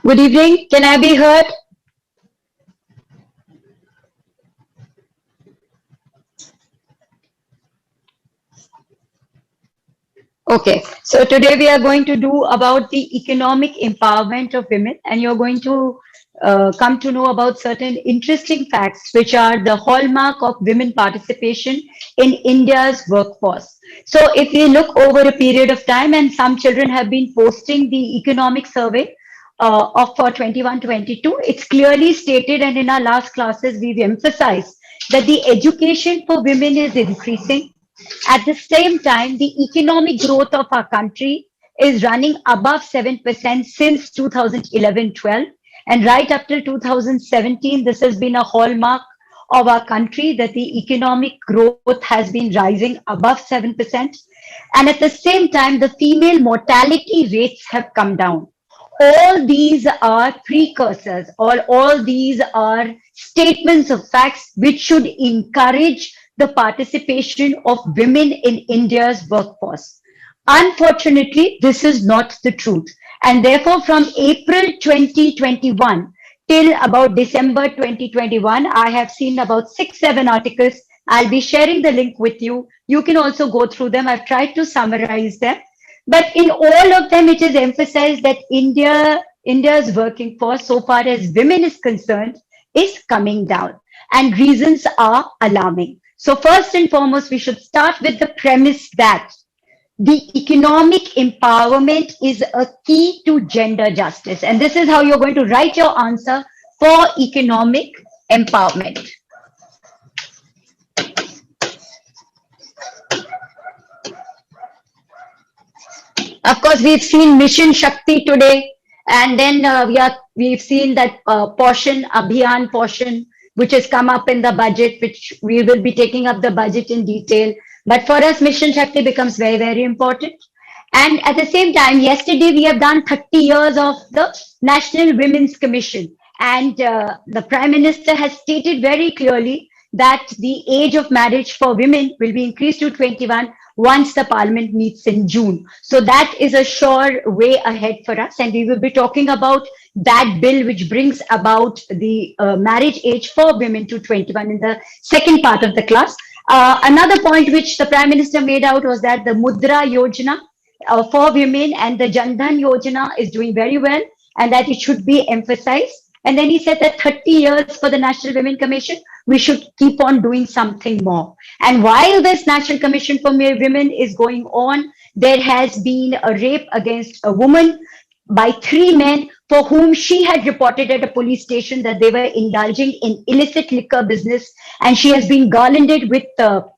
Good evening. Can I be heard? Okay. So today we are going to do about the economic empowerment of women, and you're going to come to know about certain interesting facts which are the hallmark of women participation in India's workforce. So if we look over a period of time, and some children have been posting the economic survey of for 21-22, it's clearly stated, and in our last classes we've emphasized that the education for women is increasing. At the same time, the economic growth of our country is running above 7% since 2011-12. And right up till 2017, this has been a hallmark of our country that the economic growth has been rising above 7%. And at the same time, the female mortality rates have come down. All these are precursors, all these are statements of facts which should encourage the participation of women in India's workforce. Unfortunately, this is not the truth. And therefore, from April 2021 till about December 2021, I have seen about 6, 7 articles. I'll be sharing the link with you. You can also go through them. I've tried to summarize them. But in all of them, it is emphasized that India's working force, so far as women is concerned, is coming down. And reasons are alarming. So first and foremost, we should start with the premise that the economic empowerment is a key to gender justice. And this is how you're going to write your answer for economic empowerment. Of course, we've seen Mission Shakti today, and then we've seen that portion Abhiyan portion, which has come up in the budget, which we will be taking up the budget in detail. But for us, Mission Shakti becomes very, very important. And at the same time, yesterday we have done 30 years of the National Women's Commission, and the Prime Minister has stated very clearly that the age of marriage for women will be increased to 21 once the Parliament meets in June. So that is a sure way ahead for us, and we will be talking about that bill which brings about the marriage age for women to 21 in the second part of the class. Another point which the Prime Minister made out was that the Mudra Yojana for women and the Jandhan Yojana is doing very well, and that it should be emphasized. And then he said that 30 years for the National Women Commission, we should keep on doing something more. And while this National Commission for Women is going on, there has been a rape against a woman by 3 men for whom she had reported at a police station that they were indulging in illicit liquor business, and she has been garlanded with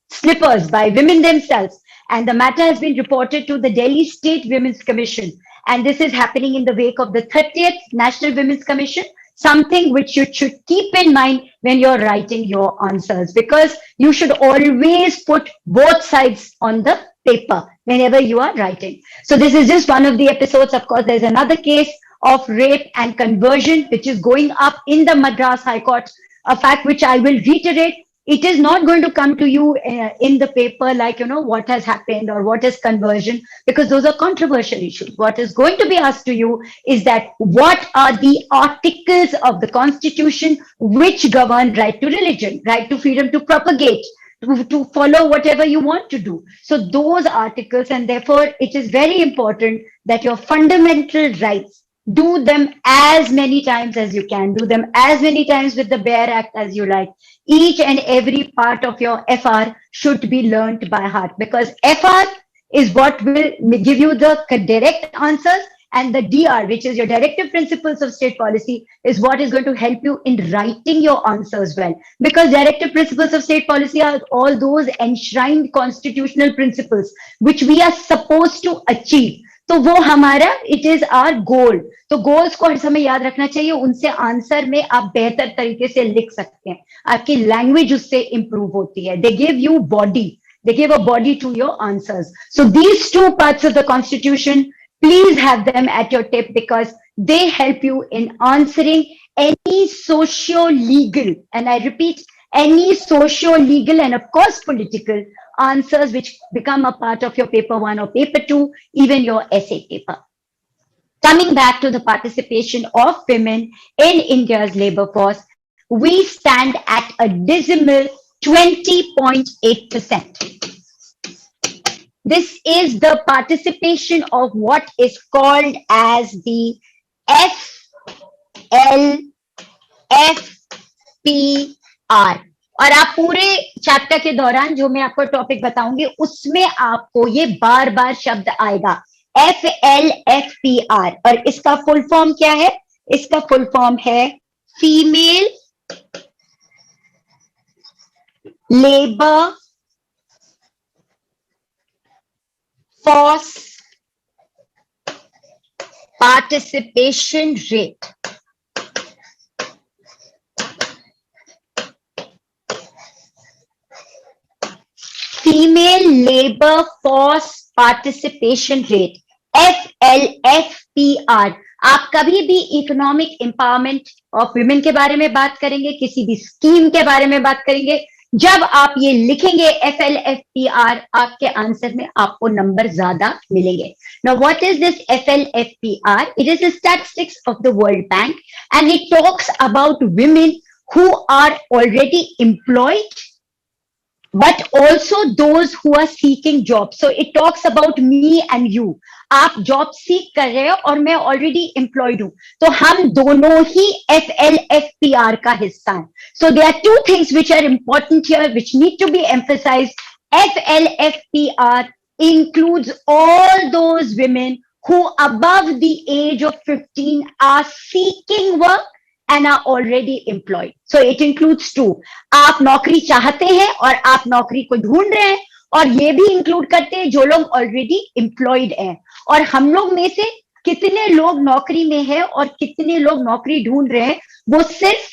slippers by women themselves. And the matter has been reported to the Delhi State Women's Commission. And this is happening in the wake of the 30th National Women's Commission, something which you should keep in mind when you're writing your answers, because you should always put both sides on the paper whenever you are writing. So this is just one of the episodes. Of course, there's another case of rape and conversion, which is going up in the Madras High Court, a fact which I will reiterate. It is not going to come to you in the paper like, what has happened or what is conversion, because those are controversial issues. What is going to be asked to you is that what are the articles of the Constitution which govern right to religion, right to freedom to propagate, to follow whatever you want to do. So those articles, and therefore it is very important that your fundamental rights, do them as many times as you can, do them as many times with the bare act as you like. Each and every part of your FR should be learnt by heart, because FR is what will give you the direct answers, and the DR, which is your directive principles of state policy, is what is going to help you in writing your answers well. Because directive principles of state policy are all those enshrined constitutional principles which we are supposed to achieve. तो वो हमारा it is our goal. तो goals को हर समय याद रखना चाहिए. उनसे आंसर में आप बेहतर तरीके से लिख सकते हैं. आपकी लैंग्वेज उससे इंप्रूव होती है. They give you body. They give a body to your answers. So these two parts of the Constitution, please have them at your tip, because they help you in answering any socio-legal, and I repeat, any socio-legal and of course political answers which become a part of your paper 1 or paper 2, even your essay paper. Coming back to the participation of women in India's labor force, we stand at a dismal 20.8%. This is the participation of what is called as the FLFPR. और आप पूरे chapter के दौरान जो मैं आपको topic बताऊंगी उसमें आपको ये बार बार शब्द आएगा, FLFPR। और इसका फुल फॉर्म क्या है? इसका फुल फॉर्म है female labour force participation rate. Female labor force participation rate, FLFPR। आप कभी भी इकोनॉमिक एम्पावरमेंट ऑफ वुमेन के बारे में बात करेंगे, किसी भी स्कीम के बारे में बात करेंगे, जब आप ये लिखेंगे FLFPR, आपके आंसर में आपको नंबर ज्यादा मिलेंगे। Now what is this FLFPR? It is the statistics of the World Bank and it talks about women who are already employed but also those who are seeking jobs. So it talks about me and you. आप job सीख कर रहे हो और मैं already employed हूं, तो हम दोनों ही FLFPR का हिस्सा हैं। So there are two things which are important here, which need to be emphasized. FLFPR includes all those women who above the age of 15 are seeking work and are already employed. So it includes two. आप नौकरी चाहते हैं और आप नौकरी को ढूंढ रहे हैं, और ये भी इंक्लूड करते हैं जो लोग ऑलरेडी एम्प्लॉयड हैं। और हम लोग में से कितने लोग नौकरी में हैं और कितने लोग नौकरी ढूंढ रहे हैं, वो सिर्फ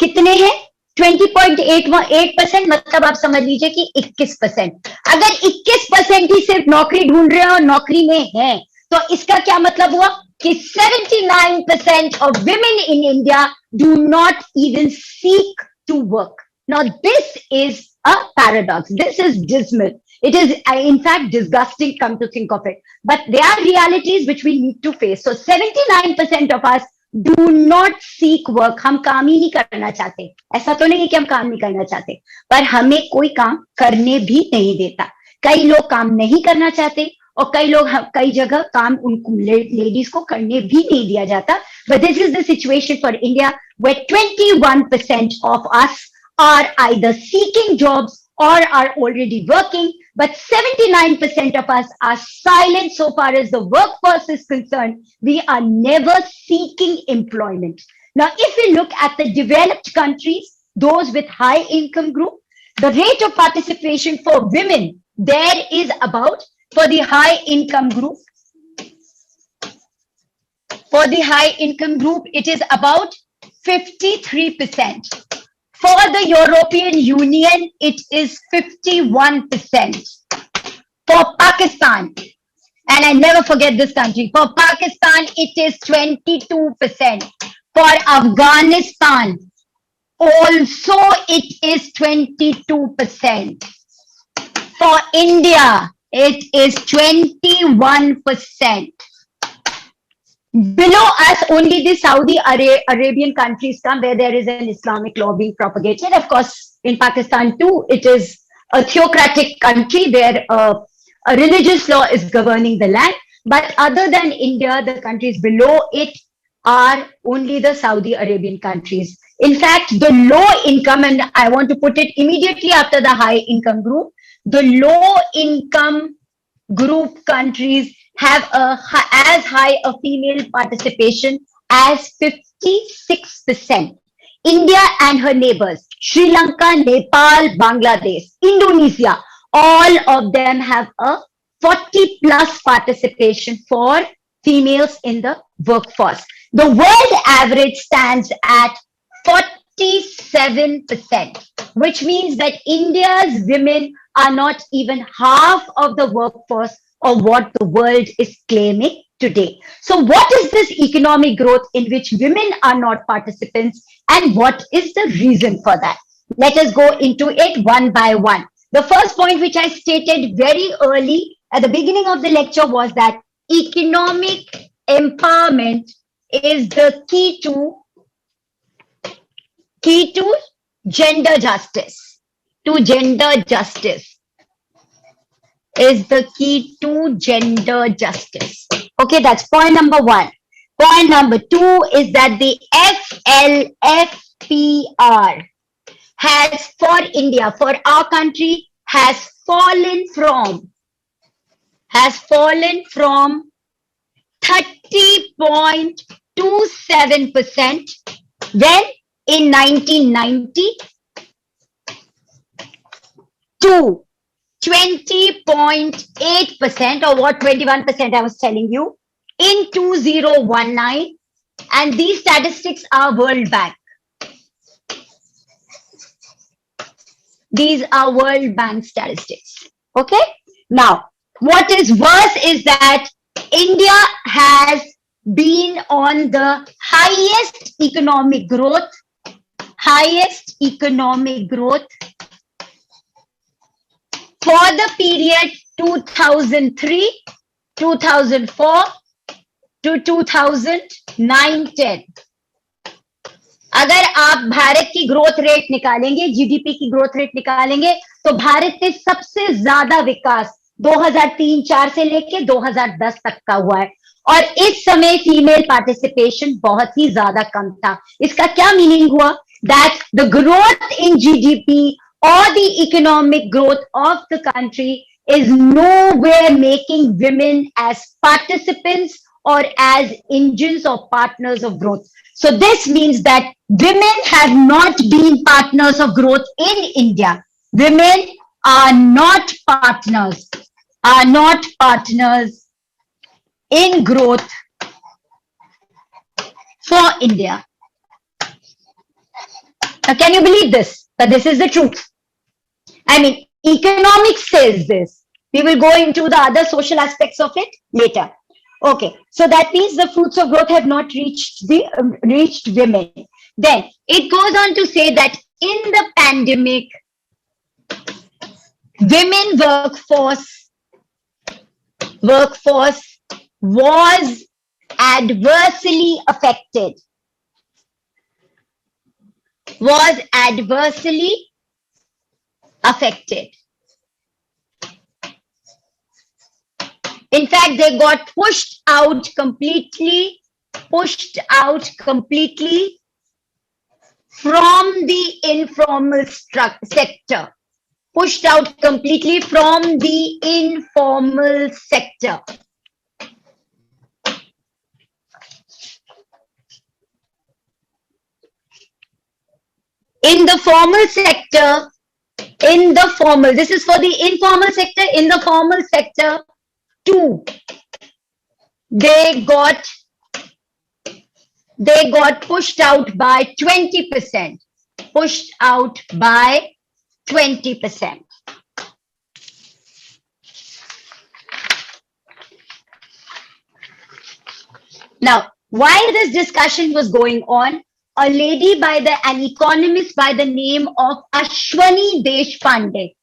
कितने हैं? 20.8%। मतलब आप समझ लीजिए कि 21%। अगर 21% ही सिर्फ नौकरी ढूंढ रहे हैं और नौकरी में हैं, तो इसका क्या मतलब हुआ कि 79% of women in India do not even seek to work. Now this is a paradox. This is dismal. It is in fact disgusting, come to think of it. But there are realities which we need to face. So 79% of us do not seek work. हम काम ही नहीं करना चाहते। ऐसा तो नहीं कि हम काम नहीं करना चाहते, पर हमें कोई काम करने भी नहीं देता। कई लोग काम नहीं करना चाहते और कई लोग कई जगह काम उनको लेडीज को करने भी नहीं दिया जाता। But this is the situation for India, where 21% of us are either seeking jobs or are already working, but 79% of us are silent so far as the workforce is concerned. We are never seeking employment. Now, if we look at the developed countries, those with high income group, the rate of participation for women there is about, for the high income group, it is about 53%. For the European Union, it is 51%. For Pakistan, and I never forget this country, for Pakistan, it is 22%. For Afghanistan, also it is 22%. For India, it is 21%. Below us, only the Saudi Arabian countries come, where there is an Islamic law being propagated. Of course, in Pakistan too, it is a theocratic country where a religious law is governing the land. But other than India, the countries below it are only the Saudi Arabian countries. In fact, the low income, and I want to put it immediately after the high income group, the low income group countries have as high a female participation as 56%. India and her neighbors, Sri Lanka, Nepal, Bangladesh, Indonesia, all of them have a 40 plus participation for females in the workforce. The world average stands at 47%, which means that India's women are not even half of the workforce of what the world is claiming today. So what is this economic growth in which women are not participants, and what is the reason for that? Let us go into it one by one. The first point which I stated very early at the beginning of the lecture was that economic empowerment is the key to gender justice. To gender justice is the key to gender justice. Okay, that's point number one. Point number two is that the FLFPR has, for India, for our country, has fallen from 30.27% when in 1990 to 20.8%, or what 21% I was telling you, in 2019, and these statistics are World Bank. These are World Bank statistics. Okay? Now, what is worse is that India has been on the highest economic growth for the period 2003, 2004 to 2009-10. अगर आप भारत की growth rate निकालेंगे, GDP की growth rate निकालेंगे, तो भारत में सबसे ज्यादा विकास 2003-4 से लेके 2010 तक का हुआ है, और इस समय फीमेल पार्टिसिपेशन बहुत ही ज्यादा कम था. इसका क्या मीनिंग हुआ? That the growth in GDP or the economic growth of the country is nowhere making women as participants or as engines or partners of growth. So this means that women have not been partners of growth in India. Women are not partners in growth for India. Now, can you believe this? But this is the truth. I mean, economics says this. We will go into the other social aspects of it later. Okay, so that means the fruits of growth have not reached women. Then it goes on to say that in the pandemic, women workforce was adversely affected. In fact, they got pushed out completely from the informal sector. Pushed out completely from the informal sector. In the formal sector, this is for the informal sector, in the formal sector, too, they got pushed out by 20%. Pushed out by 20%. Now, while this discussion was going on, an economist by the name of Ashwani Deshpande.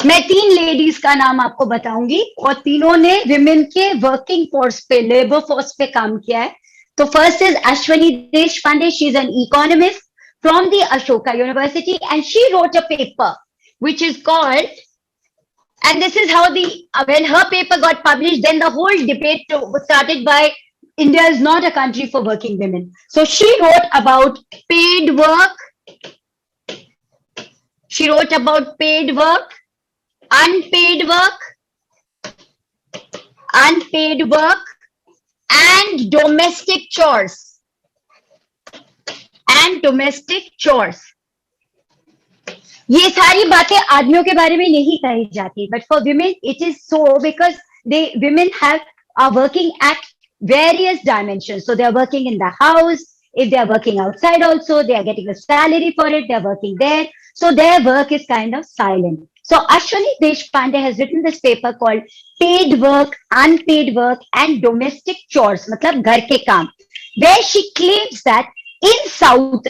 मैं 3 ladies का नाम आपको बताऊंगी और तीनों ने women के working force पे, लेबर फोर्स पे काम किया है. तो first is Ashwani Deshpande. She is an economist from the Ashoka University, and she wrote a paper which is called, and this is how when her paper got published, then the whole debate started by India is not a country for working women. So she wrote about paid work. She wrote about paid work, unpaid work, and domestic chores. ये सारी बातें आदमियों के बारे में नहीं कही जाती, but for women it is so, because women are working at various dimensions. So they are working in the house. If they are working outside also, they are getting a salary for it. They are working there. So their work is kind of silent. So Ashwani Deshpande has written this paper called Paid Work, Unpaid Work, and Domestic Chores, मतलब घर के काम, where she claims that in South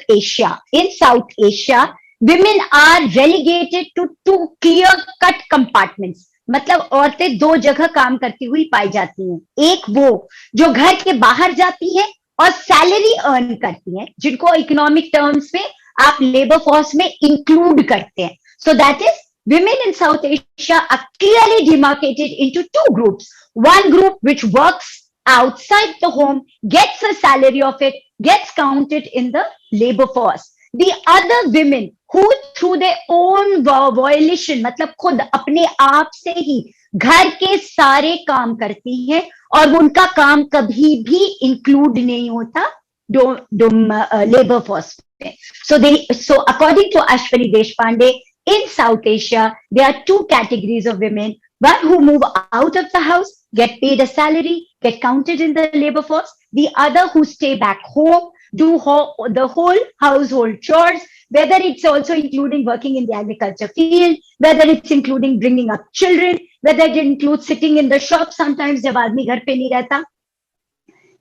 Asia, women are relegated to 2 clear-cut compartments. मतलब औरतें दो जगह काम करती हुई पाई जाती हैं, एक वो जो घर के बाहर जाती हैं और सैलरी अर्न करती हैं, जिनको इकोनॉमिक टर्म्स में आप लेबर फोर्स में इंक्लूड करते हैं. So that is women in South Asia are clearly demarcated into two groups. One group which works outside the home, gets a salary of it, gets counted in the labor force. The other women who through their own violation, मतलब खुद अपने आप से ही घर के सारे काम करती हैं और उनका काम कभी भी इंक्लूड नहीं होता लेबर फोर्स में. So according to Ashwini Deshpande, in South Asia, there are two categories of women. One who move out of the house, get paid a salary, get counted in the labor force. The other who stay back home, do the whole household chores, whether it's also including working in the agriculture field, whether it's including bringing up children, whether it includes sitting in the shop sometimes जब आदमी घर पे नहीं रहता.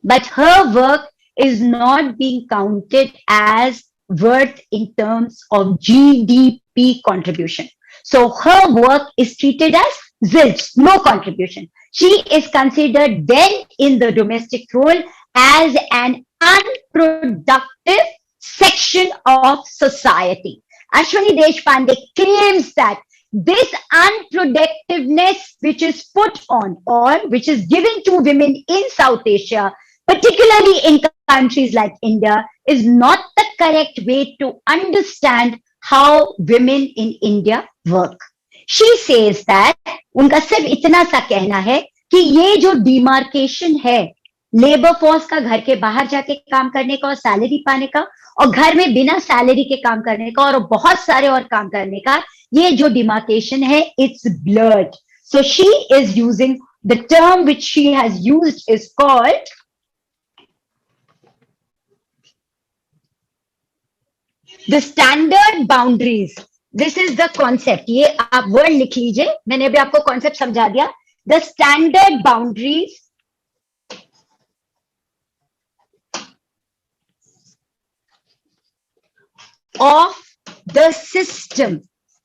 But her work is not being counted as worth in terms of GDP contribution. So her work is treated as zilch, no contribution. She is considered then in the domestic role as an unproductive section of society. Ashwini Deshpande claims that this unproductiveness which is put on or which is given to women in South Asia, particularly in countries like India, is not the correct way to understand how women in India work. She says that उनका सिर्फ इतना सा कहना है कि ये जो demarcation है लेबर फोर्स का घर के बाहर जाके काम करने का और सैलरी पाने का और घर में बिना सैलरी के काम करने का और बहुत सारे और काम करने का, ये जो डिमार्केशन है it's blurred. So she is using the term which she has used is called the standard boundaries. This is the concept. ये आप वर्ड लिख लीजिए, मैंने अभी आपको कॉन्सेप्ट समझा दिया. The standard boundaries of the system.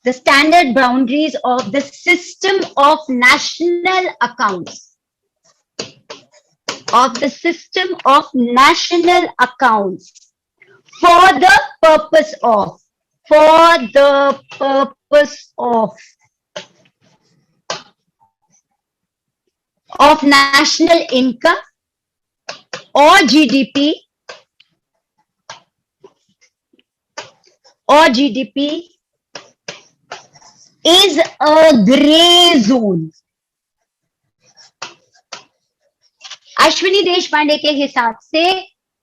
The standard boundaries of the system of national accounts. Of the system of national accounts. For the purpose of national income or GDP is a gray zone. Ashwini Deshpande के हिसाब से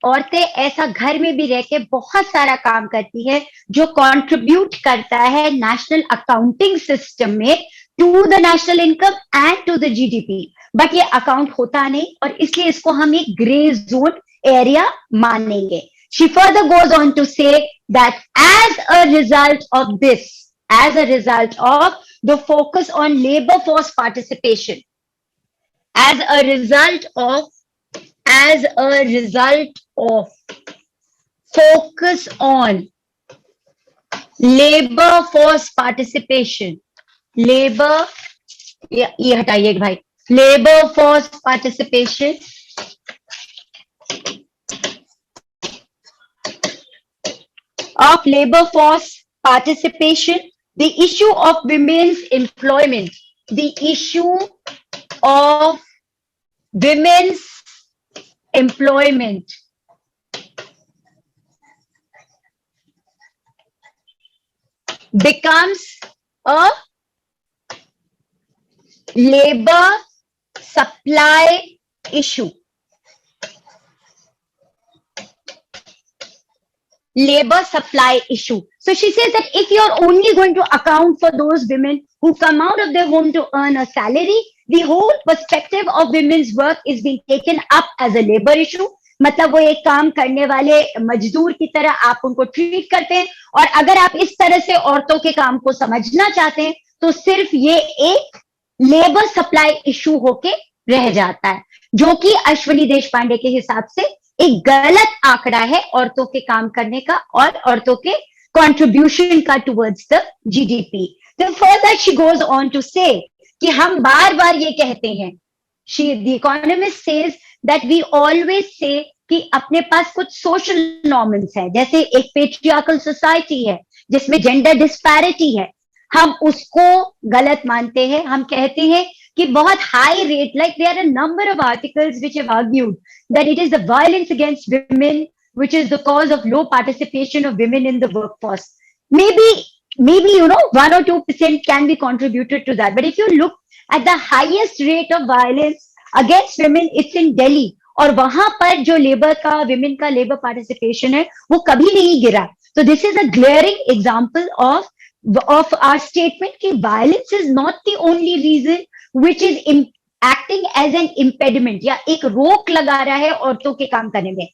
औरतें ऐसा घर में भी रह के बहुत सारा काम करती है जो कंट्रीब्यूट करता है नेशनल अकाउंटिंग सिस्टम में to the national income and to the GDP, but ये अकाउंट होता नहीं और इसलिए इसको हम एक ग्रे जोन एरिया मानेंगे. She further goes on to say that as a result of this, as a result of the focus on labor force participation, as a result of focus on labor force participation, labor force participation of labor force participation, the issue of women's employment, the issue of women's employment becomes a labor supply issue. Labor supply issue. So she says that if you're only going to account for those women who come out of their home to earn a salary, the whole perspective of women's work is being taken up as a labor issue. मतलब वो एक काम करने वाले मजदूर की तरह आप उनको ट्रीट करते हैं और अगर आप इस तरह से औरतों के काम को समझना चाहते हैं तो सिर्फ ये एक लेबर सप्लाई इशू होके रह जाता है, जो कि अश्विनी देशपांडे के हिसाब से एक गलत आंकड़ा है औरतों के काम करने का और औरतों के कंट्रीब्यूशन का towards the GDP. Then further she goes on to say कि हम बार बार ये कहते हैं, the economist says that we always say कि अपने पास कुछ सोशल नॉर्म्स है, जैसे एक पेट्रियार्कल सोसाइटी है जिसमें जेंडर डिस्पैरिटी है, हम उसको गलत मानते हैं. हम कहते हैं कि बहुत high rate, like there are a number of articles which have argued that it is the violence against women which is the cause of low participation of women in the workforce. Maybe 1 or 2% can be contributed to that, but if you look at the highest rate of violence against women, it's in Delhi. और वहां पर जो labour का, women का labour participation है वो कभी नहीं गिरा. So this is a glaring example of our statement कि violence is not the only reason which is acting as an impediment या एक रोक लगा रहा है औरतों के काम करने में.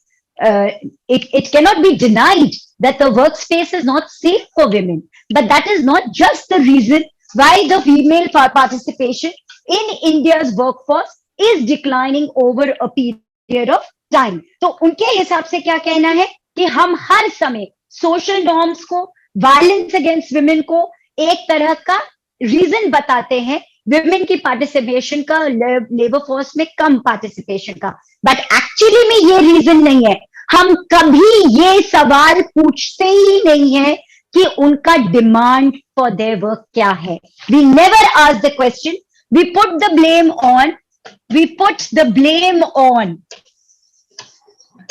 It cannot be denied that the workspace is not safe for women, but that is not just the reason why the female participation in India's workforce is declining over a period of time. तो उनके हिसाब से क्या कहना है कि हम हर समय सोशल नॉर्म्स को, वायलेंस अगेंस्ट विमेन को एक तरह का रीजन बताते हैं विमेन की पार्टिसिपेशन का, लेबर फोर्स में कम पार्टिसिपेशन का, बट एक्चुअली में ये रीजन नहीं है. हम कभी ये सवाल पूछते ही नहीं है कि उनका डिमांड फॉर देयर वर्क क्या है. We never ask the question. We put the blame on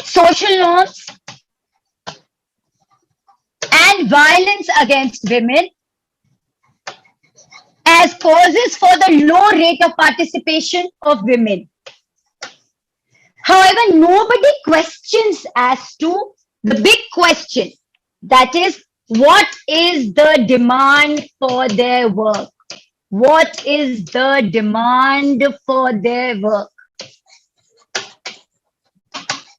social norms and violence against women as causes for the low rate of participation of women. However, nobody questions as to the big question, that is, what is the demand for their work? What is the demand for their work?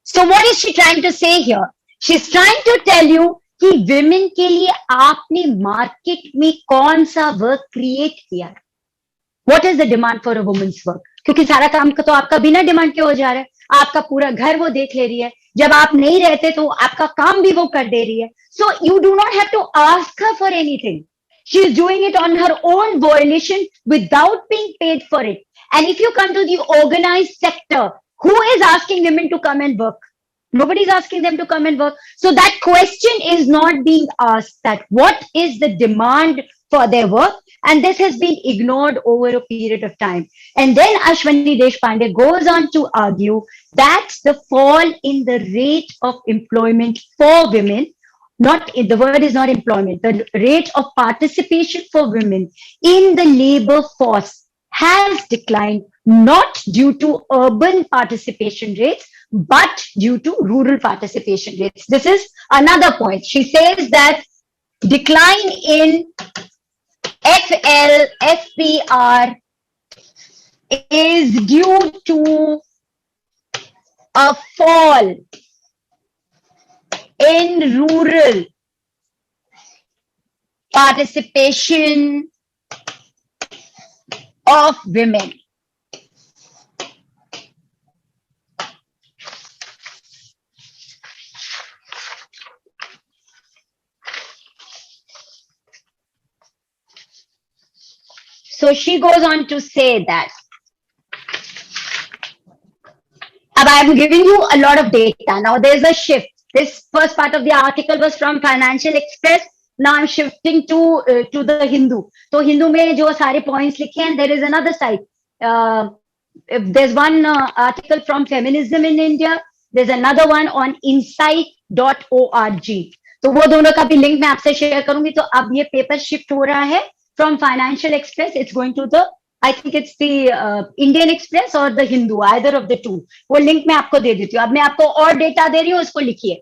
So what is she trying to say here? She's trying to tell you कि women के लिए आपने market में कौन सा work create किया. What is the demand for a woman's work? क्योंकि सारा काम का तो आपका बिना डिमांड के हो जा रहा है. आपका पूरा घर वो देख ले रही है, जब आप नहीं रहते तो आपका काम भी वो कर दे रही है. So you do not have to ask her for anything. She is doing it on her own volition without being paid for it. And if you come to the organized sector, who is asking women to come and work? Nobody is asking them to come and work. So that question is not being asked, that what is the demand for their work? And this has been ignored over a period of time. And then Ashwani Deshpande goes on to argue that the fall in the rate of employment for women, the word is not employment, the rate of participation for women in the labor force has declined, not due to urban participation rates, but due to rural participation rates. This is another point. She says that decline in FL, FPR is due to a fall in rural participation of women. So she goes on to say that, and I am giving you a lot of data. Now there's a shift. This first part of the article was from Financial Express. Now I'm shifting to the Hindu. So Hindu में जो सारे points लिखे हैं, there is another site. There's one article from Feminism in India. There's another one on insight.org. तो वो दोनों का भी लिंक मैं आपसे शेयर करूंगी. तो अब ये पेपर शिफ्ट हो रहा है from Financial Express. It's going to the, I think it's the Indian Express or the Hindu, either of the two. वो लिंक मैं आपको दे देती हूँ. अब मैं आपको और डेटा दे रही हूँ, उसको लिखिए.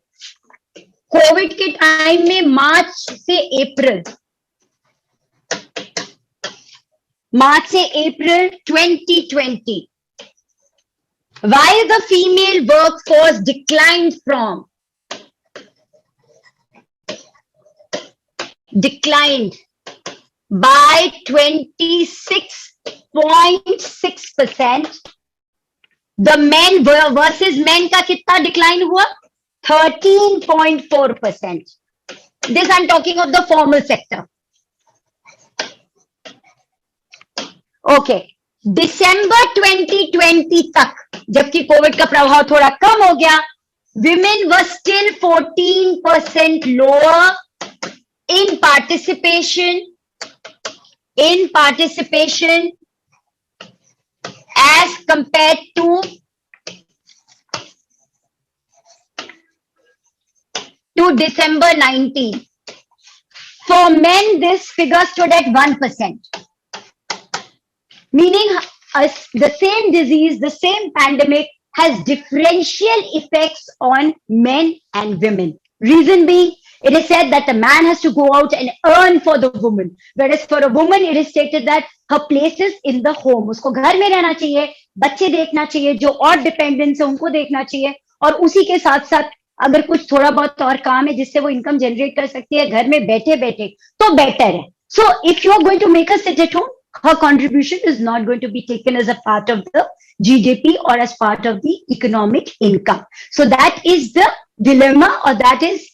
कोविड के टाइम में मार्च से अप्रैल 2020, while the female workforce declined by 26.6%, the men versus men का कितना डिक्लाइन हुआ? 13.4%. This I'm talking of the formal sector. Okay, दिसंबर 2020 तक, जबकि कोविड का प्रभाव थोड़ा कम हो गया, women were still 14% lower in participation as compared to December 19. For men, this figure stood at 1%, meaning the same disease, the same pandemic has differential effects on men and women. Reason being, it is said that the man has to go out and earn for the woman, whereas for a woman, it is stated that her place is in the home. उसको घर में रहना चाहिए, बच्चे देखना चाहिए, जो और डिपेंडेंट्स है उनको देखना चाहिए, और उसी के साथ साथ अगर कुछ थोड़ा बहुत और काम है जिससे वो इनकम जनरेट कर सकती है घर में बैठे बैठे, तो बेटर है. So if you are going to make her sit at home, her contribution is not going to be taken as a part of the GDP or as part of the economic income. So that is the dilemma, or that is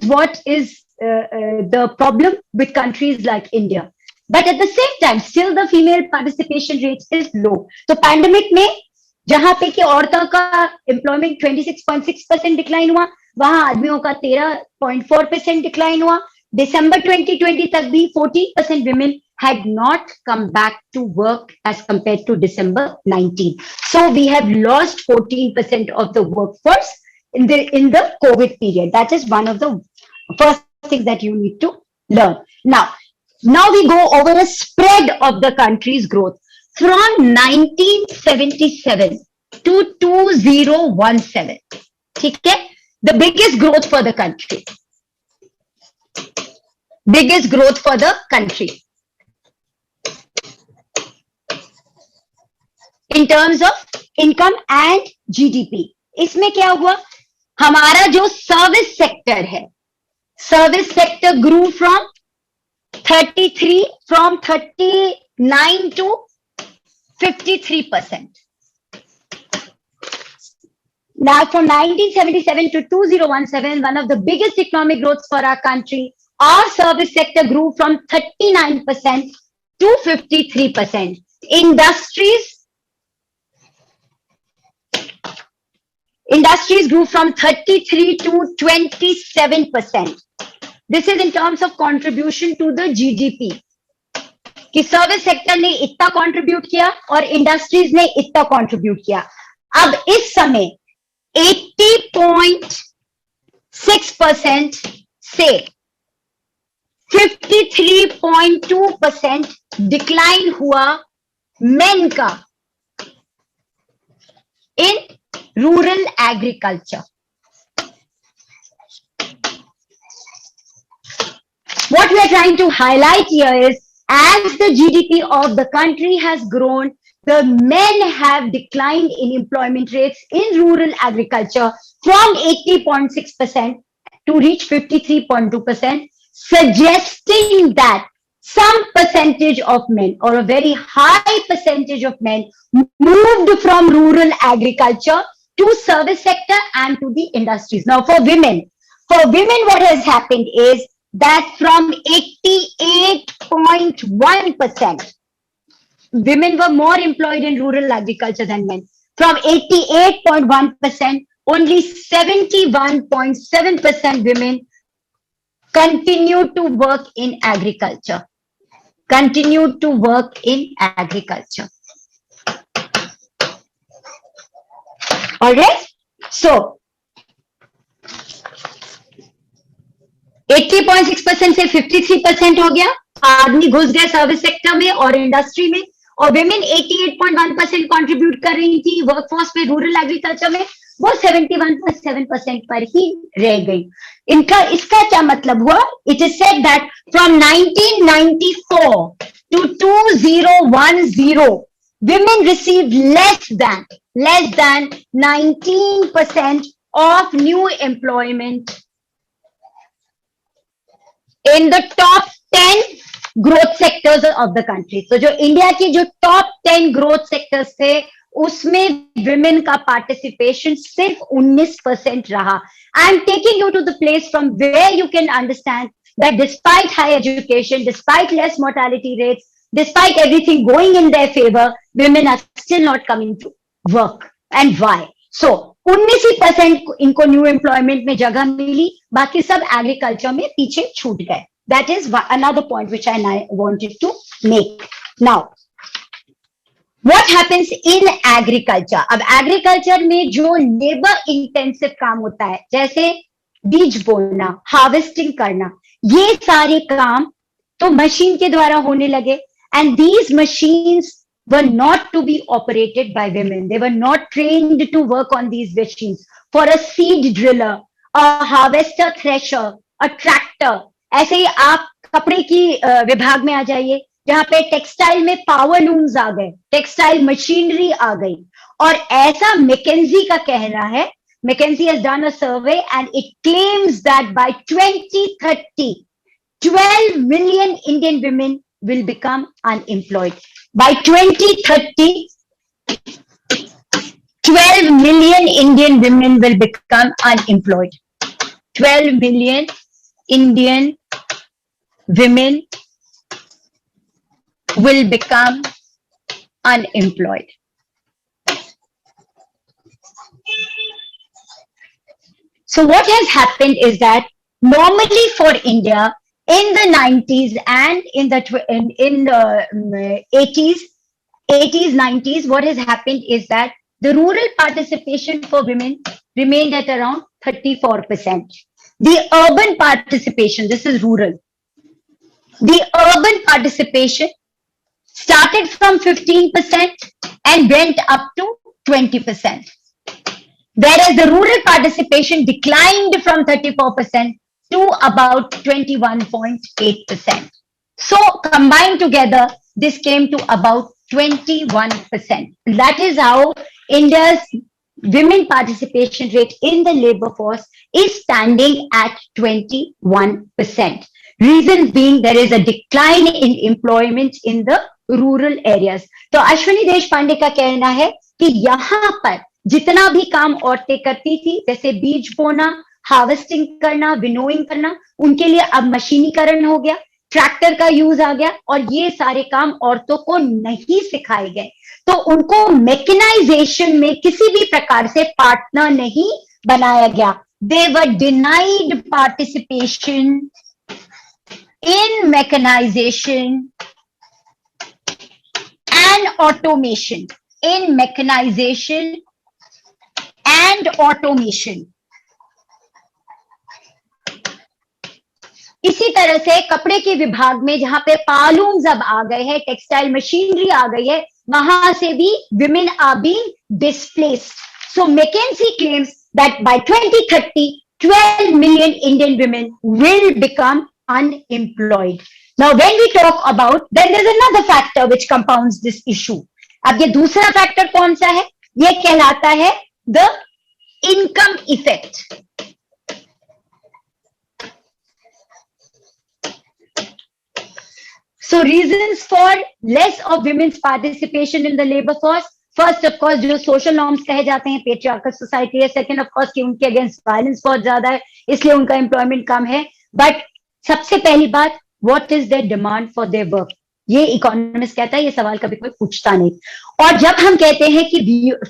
what is the problem with countries like India. But at the same time, still the female participation rate is low. So pandemic में जहां पे कि औरतों का employment 26.6% decline हुआ, वहां आदमियों का 13.4% डिक्लाइन हुआ. December 2020 तक भी 14% women had not come back to work as compared to December 19. So we have lost 14% of the workforce in the COVID period. That is one of the first things that you need to learn. Now we go over a spread of the country's growth from 1977 to 2017. ठीक है? The biggest growth for the country. Biggest growth for the country in terms of income and GDP. इसमें क्या हुआ? हमारा जो service sector है, service sector grew from 39 to 53%. Now from 1977 to 2017, one of the biggest economic growths for our country, our service sector grew from 39% to 53%. Industries grew from 33 to 27%. This is in terms of contribution to the GDP. कि service sector ने इतना contribute किया और industries ने इतना contribute किया. अब इस समय 80.6% से 53.2% डिक्लाइन हुआ मेन का in rural agriculture. What we are trying to highlight here is, as the GDP of the country has grown, the men have declined in employment rates in rural agriculture from 80.6% to reach 53.2%, suggesting that some percentage of men, or a very high percentage of men, moved from rural agriculture to service sector and to the industries. Now for women, what has happened is that from 88.1%, women were more employed in rural agriculture than men. From 88.1%, only 71.7% women continued to work in agriculture. All right? So 80.6% से 53% हो गया, आदमी घुस गए service sector में और industry में, और विमेन 88.1% कंट्रीब्यूट कर रही थी वर्कफोर्स में रूरल एग्रीकल्चर में, वो 71.7% पर ही रह गई. इसका क्या मतलब हुआ? It is said that from 1994 to 2010, women received less than 19% of new employment in the top 10 growth sectors of the country. So जो इंडिया की जो top 10 growth sectors थे, उसमें women का participation सिर्फ 19% रहा. I am taking you to the place from where you can understand that despite high education, despite less mortality rates, despite everything going in their favor, women are still not coming to work. And why? So 19% इनको new employment में जगह मिली, बाकी सब agriculture में पीछे छूट गए. That is another point which I wanted to make. Now, what happens in agriculture? अब एग्रीकल्चर में जो लेबर इंटेंसिव काम होता है, जैसे बीज बोना, हार्वेस्टिंग करना, ये सारे काम तो मशीन के द्वारा होने लगे. And these machines were not to be operated by women. They were not trained to work on these machines. For a seed driller, a harvester thresher, a tractor, ऐसे ही आप कपड़े की विभाग में आ जाइए, जहां पे टेक्सटाइल में पावर लूम्स आ गए, टेक्सटाइल मशीनरी आ गई. और ऐसा मैकेंजी का कहना है, McKinsey has done a survey and it claims that by 2030, 12 million Indian women will become unemployed. By 2030, 12 million Indian women will become unemployed. 12 million Indian women will become unemployed. So what has happened is that normally for India in the 90s and in the 80s, 90s, what has happened is that the rural participation for women remained at around 34%. The urban participation, this is rural, the urban participation started from 15% and went up to 20%. Whereas the rural participation declined from 34% to about 21.8%. So combined together, this came to about 21%. That is how India's women participation rate in the labor force is standing at 21%. Reason being there is a decline in employment in the rural areas. तो अश्विनी देशपांडे का कहना है कि यहाँ पर जितना भी काम औरतें करती थी, जैसे बीज बोना, हार्वेस्टिंग करना, विनोइंग करना, उनके लिए अब मशीनीकरण हो गया, ट्रैक्टर का यूज आ गया और ये सारे काम औरतों को नहीं सिखाए गए. तो उनको मैकेनाइजेशन में किसी भी प्रकार से पार्टनर नहीं बनाया गया. They were denied participation in mechanization and automation. In mechanization and automation. इसी तरह से कपड़े के विभाग में जहां पे पालूम्स अब आ गए हैं, टेक्सटाइल मशीनरी आ गई है, वहां से भी women are being displaced. So McKinsey claims that by 2030, 12 million Indian women will become unemployed. Now when we talk about, then there's another factor which compounds this issue. अब ये दूसरा फैक्टर कौन सा है? ये कहलाता है the income effect. So reasons for less of women's participation in the labor force. First, of course, जो social norms कहे जाते हैं, patriarchal society है. Second, of course, कि उनके against violence बहुत ज्यादा है, इसलिए उनका employment कम है. But सबसे पहली बात, what is their demand for their work? ये इकोनॉमिस्ट कहता है, ये सवाल कभी कोई पूछता नहीं. और जब हम कहते हैं कि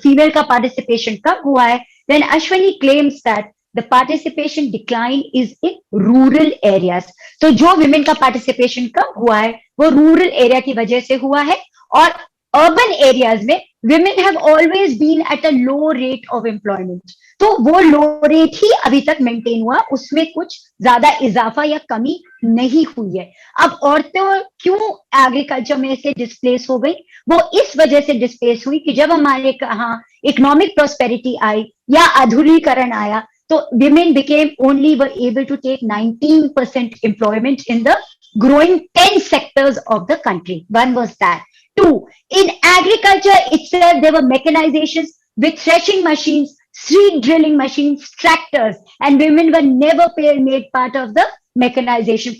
फीमेल का पार्टिसिपेशन कम हुआ है, then Ashwini claims that the participation decline is in rural areas. तो जो women का participation कम हुआ है, वो rural area की वजह से हुआ है. और urban areas में women have always been at a low rate of employment. तो वो लो रेट ही अभी तक मेंटेन हुआ, उसमें कुछ ज्यादा इजाफा या कमी नहीं हुई है. अब औरतें क्यों एग्रीकल्चर में से डिस्प्लेस हो गई? वो इस वजह से डिस्प्लेस हुई कि जब हमारे यहाँ इकोनॉमिक प्रॉस्पेरिटी आई या आधुनिकीकरण आया, तो women became only were able to take 19% employment in the growing 10 sectors of the country. One was that. Two, in agriculture itself, there were mechanizations with threshing machines, seed drilling machines, tractors, and women were never made part of the mechanization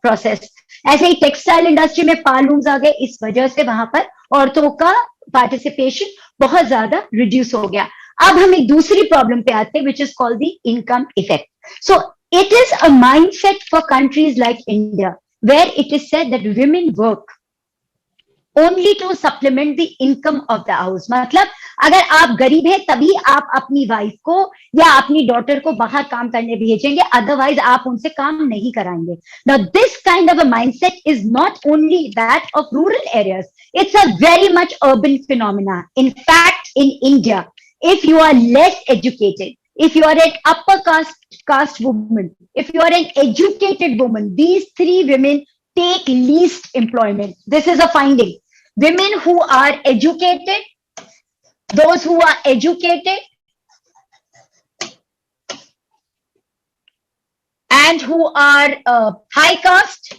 process. ऐसे ही textile industry में पालूम्स आ गए, इस वजह से वहां पर औरतों का पार्टिसिपेशन बहुत ज्यादा रिड्यूस हो गया. अब हम एक दूसरी प्रॉब्लम पे आते हैं, which is called the income effect. So it is a mindset for countries like India, where it is said that women work only to supplement the income of the house. मतलब अगर आप गरीब हैं तभी आप अपनी वाइफ को या अपनी डॉटर को बाहर काम करने भेजेंगे, अदरवाइज आप उनसे काम नहीं कराएंगे. Now this kind of a mindset is not only that of rural areas, it's a very much urban phenomena. In fact, in India, if you are less educated, if you are an upper caste woman, if you are an educated woman, these three women take least employment. This is a finding. Women who are educated, those who are educated and who are high caste,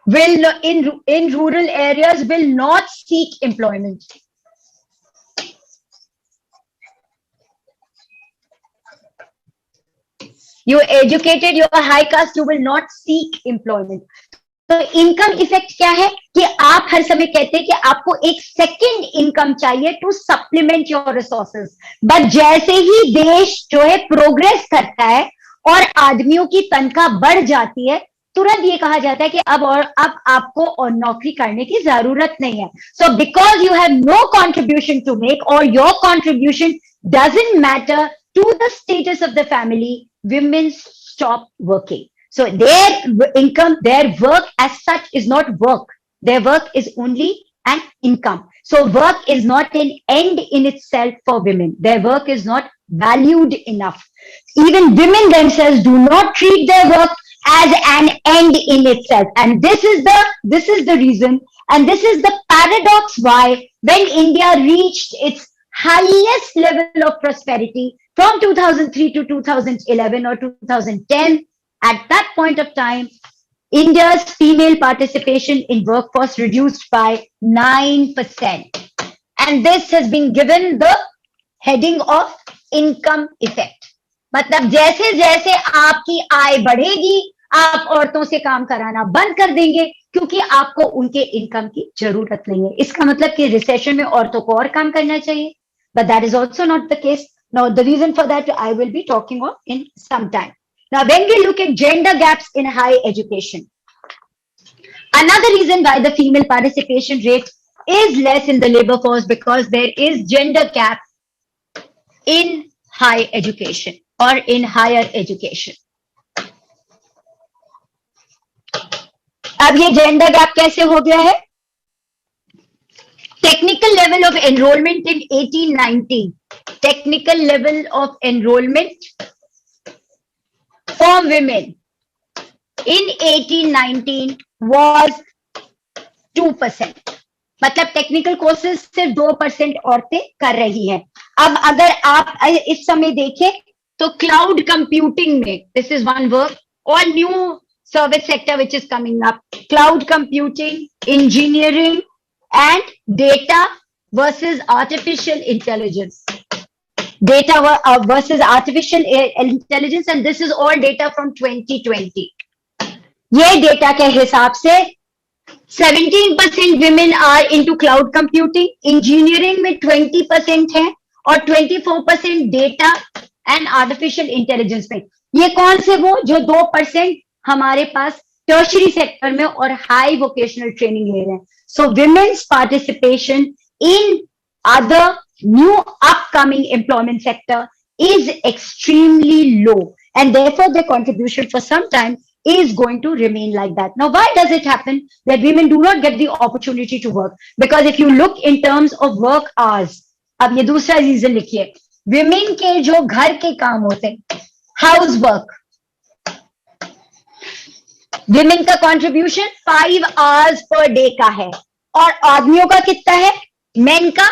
will in rural areas will not seek employment. You're educated, you're high caste, you will not seek employment. तो income effect क्या है कि आप हर समय कहते हैं कि आपको एक सेकंड इनकम चाहिए to supplement your resources, but जैसे ही देश जो है प्रोग्रेस करता है और आदमियों की तनख्वाह बढ़ जाती है, तुरंत ये कहा जाता है कि अब आपको और नौकरी करने की जरूरत नहीं है. So because you have no contribution to make or your contribution doesn't matter to the status of the family, women stop working. So their income, their work as such is not work. Their work is only an income. So work is not an end in itself for women. Their work is not valued enough. Even women themselves do not treat their work as an end in itself. And this is the reason, and this is the paradox why when India reached its highest level of prosperity from 2003 to 2011 or 2010, at that point of time, India's female participation in workforce reduced by 9%. And this has been given the heading of income effect. मतलब जैसे जैसे आपकी आय बढ़ेगी, आप औरतों से काम कराना बंद कर देंगे क्योंकि आपको उनके इनकम की जरूरत नहीं है. इसका मतलब कि रिसेशन में औरतों को और काम करना चाहिए. But that is also not the case. Now, the reason for that I will be talking of in some time. Now, when we look at gender gaps in higher education, another reason why the female participation rate is less in the labor force because there is gender gap in high education or in higher education. अब ये gender gap कैसे हो गया है? Technical level of enrollment in 1890. Technical level of enrollment for women in 1819 was 2%. मतलब technical courses सिर्फ 2% औरतें कर रही हैं. अब अगर आप इस समय देखें तो क्लाउड कंप्यूटिंग में, दिस इज वन वर्क और new service sector which is coming up, cloud computing, engineering and data versus artificial intelligence. Data versus artificial intelligence, and this is all data from 2020. ये data के हिसाब से 17% women are into cloud computing, engineering में 20% है और 24% data and artificial intelligence में. ये कौन से वो जो 2% हमारे पास टर्शरी सेक्टर में और हाई वोकेशनल ट्रेनिंग ले रहे हैं. So women's participation in other new upcoming employment sector is extremely low, and therefore their contribution for some time is going to remain like that. Now, why does it happen that women do not get the opportunity to work? Because if you look in terms of work hours, अब ये दूसरा reason लिखिए, women के जो घर के काम होते हैं, हाउस वर्क, विमेन का कंट्रीब्यूशन 5 hours per day का है और आदमियों का कितना है? मेन का.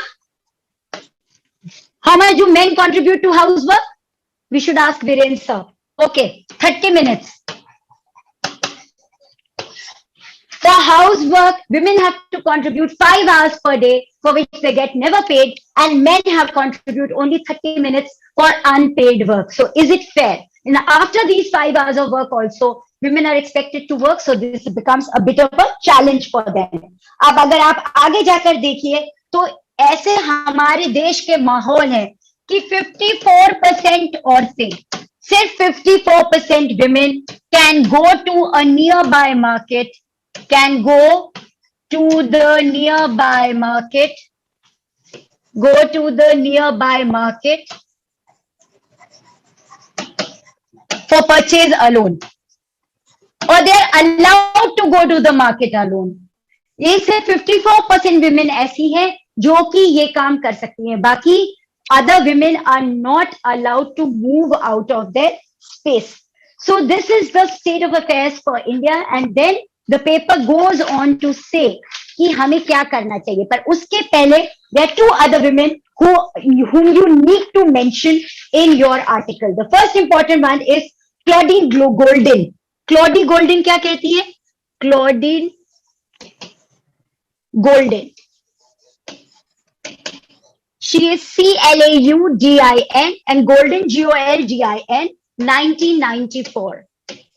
How much do men contribute to housework? We should ask Viren sir. Okay, 30 minutes. For housework, women have to contribute 5 hours per day for which they get never paid, and men have contribute only 30 minutes for unpaid work. So is it fair? And after these 5 hours of work also, women are expected to work, so this becomes a bit of a challenge for them. अब अगर आप आगे जाकर देखिए तो ऐसे हमारे देश के माहौल है कि 54% औरतें सिर्फ 54% women can go to a nearby market, can go to the nearby market, go to the nearby market for purchase alone, or they are allowed to go to the market alone. ये सिर्फ 54% women ऐसी हैं जो कि ये काम कर सकती हैं, बाकी other women are not allowed to move out of their space. So this is the state of affairs for India, and then the paper goes on to say कि हमें क्या करना चाहिए. पर उसके पहले there are two other women whom you need to mention in your article. The first important one is Claudine Golden. Claudine Golden क्या कहती है? Claudine Golden. She is CLAUDIN and Golden GOLDIN 1994.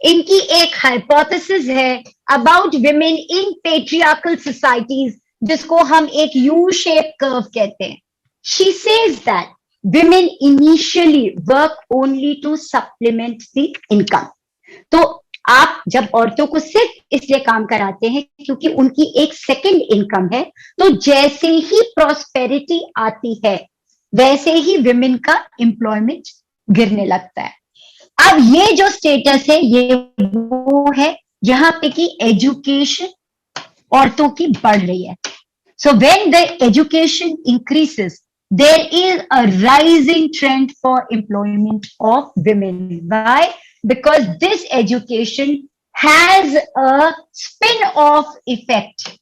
इनकी एक hypothesis है about women in patriarchal societies जिसको हम एक U-shaped curve कहते हैं. She says that women initially work only to supplement the income. तो आप जब औरतों को सिर्फ इसलिए काम कराते हैं क्योंकि उनकी एक सेकंड इनकम है, तो जैसे ही प्रॉस्पेरिटी आती है वैसे ही विमेन का एम्प्लॉयमेंट गिरने लगता है. अब ये जो स्टेटस है ये वो है जहां पे कि एजुकेशन औरतों की बढ़ रही है. So when the education increases there is a rising trend for employment of women. Why? Because this education has a spin-off effect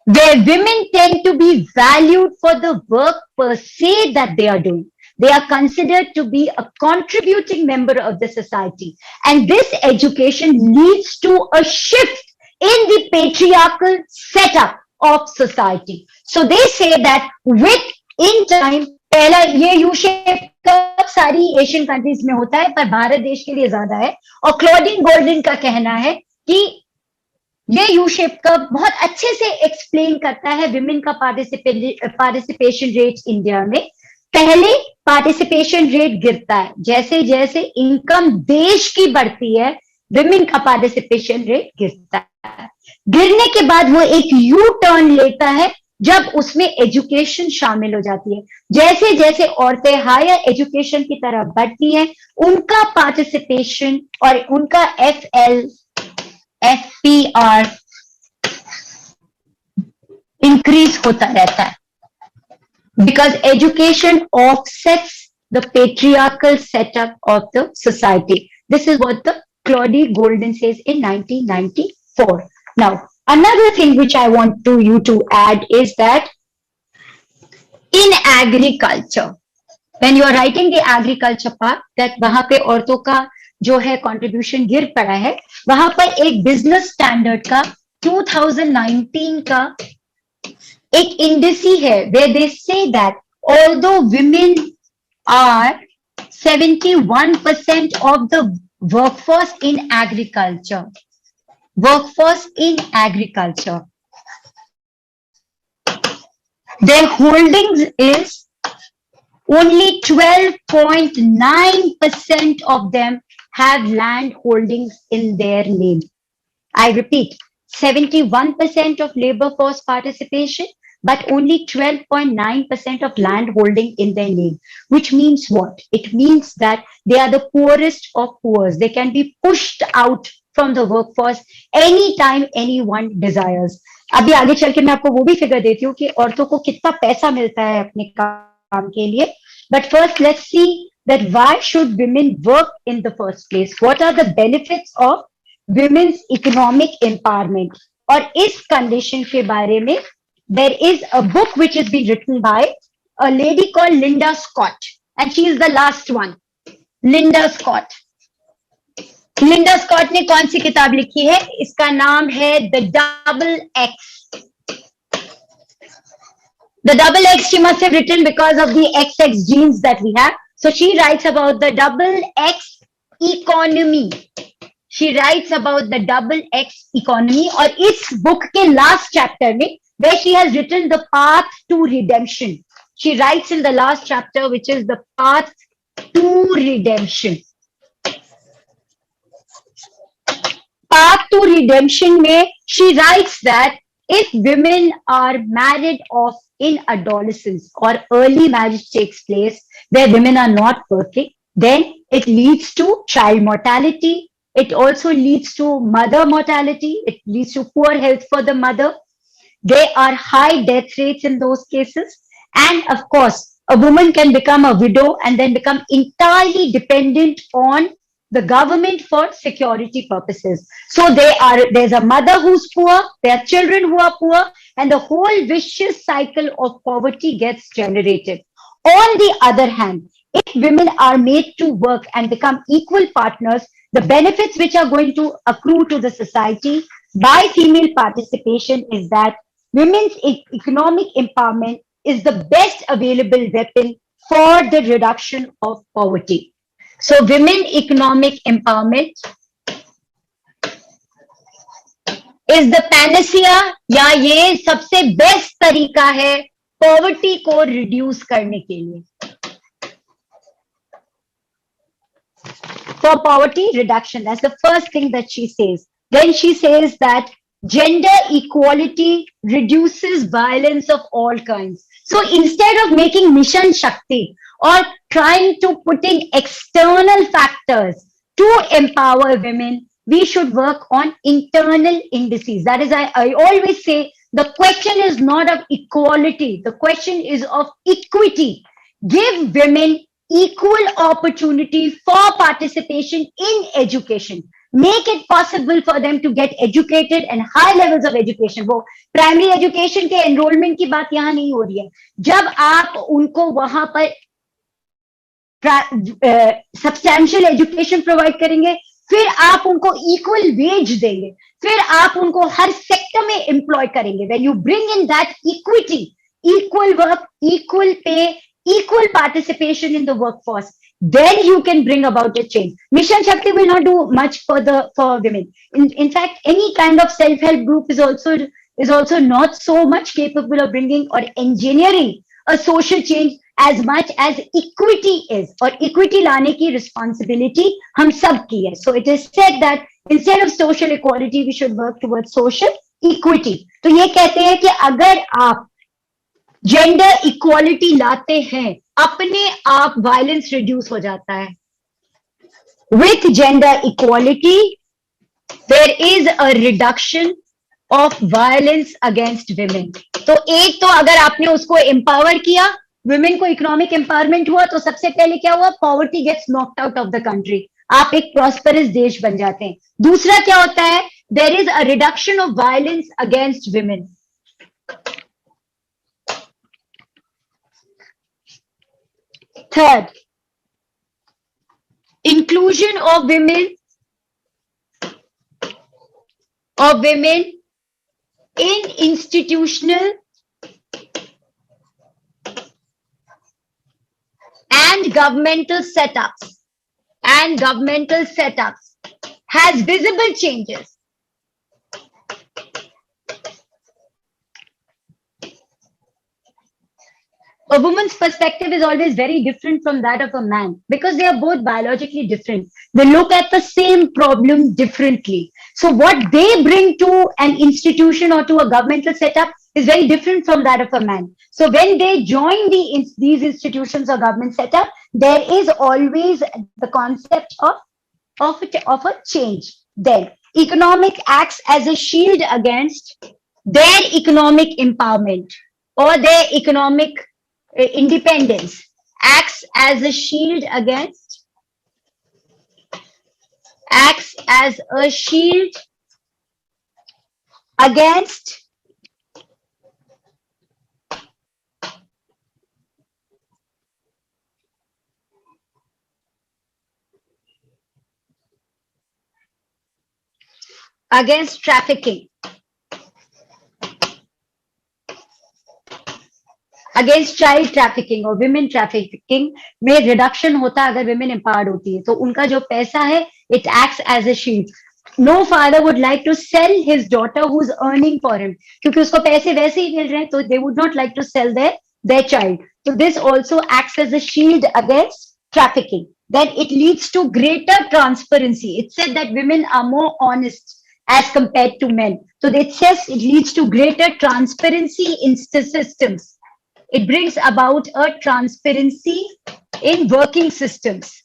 where women tend to be valued for the work per se that they are doing. They are considered to be a contributing member of the society. And this education leads to a shift in the patriarchal setup of society. So they say that with in time, पहला ये U shape का सारी Asian countries में होता है पर भारत देश के लिए ज्यादा है. और क्लॉडिन गोल्डन का कहना है कि ये यू शेप का बहुत अच्छे से एक्सप्लेन करता है विमेन का पार्टिसिपेशन रेट इंडिया में. पहले पार्टिसिपेशन रेट गिरता है, जैसे जैसे इनकम देश की बढ़ती है विमेन का पार्टिसिपेशन रेट गिरता है. गिरने के बाद वो एक यू टर्न लेता है जब उसमें एजुकेशन शामिल हो जाती है. जैसे जैसे औरतें हायर एजुकेशन की तरफ बढ़ती हैं उनका पार्टिसिपेशन और उनका FL FPR इंक्रीज होता रहता है, because education offsets the patriarchal setup of the society. This is what the Claudie Golden says in 1994. Now, another thing which I want you to add is that in agriculture, when you are writing the agriculture part, that वहां पे औरतों का जो है contribution गिर पड़ा है, वहां पर एक business standard का 2019 का एक indice है where they say that although women are 71% of the workforce in agriculture, their holdings is only 12.9% of them have land holdings in their name. I repeat, 71% of labor force participation, but only 12.9% of land holding in their name. Which means what? It means that they are the poorest of poor. They can be pushed out from the workforce anytime anyone desires. अभी आगे चल के मैं आपको वो भी figure देती हूँ कि औरतों को कितना पैसा मिलता है अपने काम के लिए. But first, let's see that why should women work in the first place? What are the benefits of women's economic empowerment? और इस condition के बारे में there is a book which has been written by a lady called Linda Scott, and she is the last one. Linda Scott. Linda Scott ने कौन सी किताब लिखी है? इसका नाम है the double X. The double X she must have written because of the XX genes that we have. So she writes about the double X economy. She writes about the double X economy. और इस book के last chapter में where she has written the path to redemption, she writes in the last chapter, which is the path to redemption. Path to redemption में she writes that if women are married off in adolescence or early marriage takes place where women are not working, then it leads to child mortality. It also leads to mother mortality. It leads to poor health for the mother. There are high death rates in those cases. And of course, a woman can become a widow and then become entirely dependent on the government for security purposes. So there's a mother who's poor, there are children who are poor, and the whole vicious cycle of poverty gets generated. On the other hand, if women are made to work and become equal partners, the benefits which are going to accrue to the society by female participation is that women's economic empowerment is the best available weapon for the reduction of poverty. So women economic empowerment is the panacea या ये सबसे best तरीका है poverty को reduce करने के लिए. For poverty reduction, that's the first thing that she says. Then she says that gender equality reduces violence of all kinds. So instead of making Mission Shakti or trying to putting external factors to empower women, we should work on internal indices. That is, I always say the question is not of equality. The question is of equity. Give women equal opportunity for participation in education. Make it possible for them to get educated and high levels of education. वो primary education के enrolment की बात यहाँ नहीं हो रही है. जब आप उनको वहां पर सब्सटैंशियल एजुकेशन प्रोवाइड करेंगे, फिर आप उनको इक्वल वेज देंगे, फिर आप उनको हर सेक्टर में एम्प्लॉय करेंगे. When you bring in that equity, equal work, equal pay, equal participation in the workforce, then you can bring about a change. Mission Shakti will not do much for women. In fact, any kind of self-help group is also not so much capable of bringing or engineering a social change as much as equity is. और equity लाने की responsibility हम सब की है. So it is said that instead of social equality, we should work towards social equity. तो ये कहते हैं कि अगर आप जेंडर इक्वालिटी लाते हैं, अपने आप वायलेंस रिड्यूस हो जाता है. With gender equality there is a reduction of violence against women. तो एक तो अगर आपने उसको एम्पावर किया, विमेन को इकोनॉमिक एम्पावरमेंट हुआ, तो सबसे पहले क्या हुआ? Poverty gets knocked out of the country. आप एक प्रॉस्परस देश बन जाते हैं. दूसरा क्या होता है? There is a reduction of violence against women. Third, inclusion of women in institutional and governmental setups has visible changes. A woman's perspective is always very different from that of a man because they are both biologically different. They look at the same problem differently. So what they bring to an institution or to a governmental setup is very different from that of a man. So when they join these institutions or government setup, there is always the concept of a change. Then economic acts as a shield against their economic empowerment or their economic independence, acts as a shield against trafficking, against child trafficking और women trafficking में reduction होता है अगर women empowered होती है. तो उनका जो पैसा है, it acts as a shield. No father would like to sell his daughter who is earning for him, क्योंकि उसको पैसे वैसे ही मिल रहे हैं, तो they would not like to sell their child. So this also acts as a shield against trafficking. Then it leads to greater transparency. It said that women are more honest as compared to men. So it says it leads to greater transparency in systems. It brings about a transparency in working systems.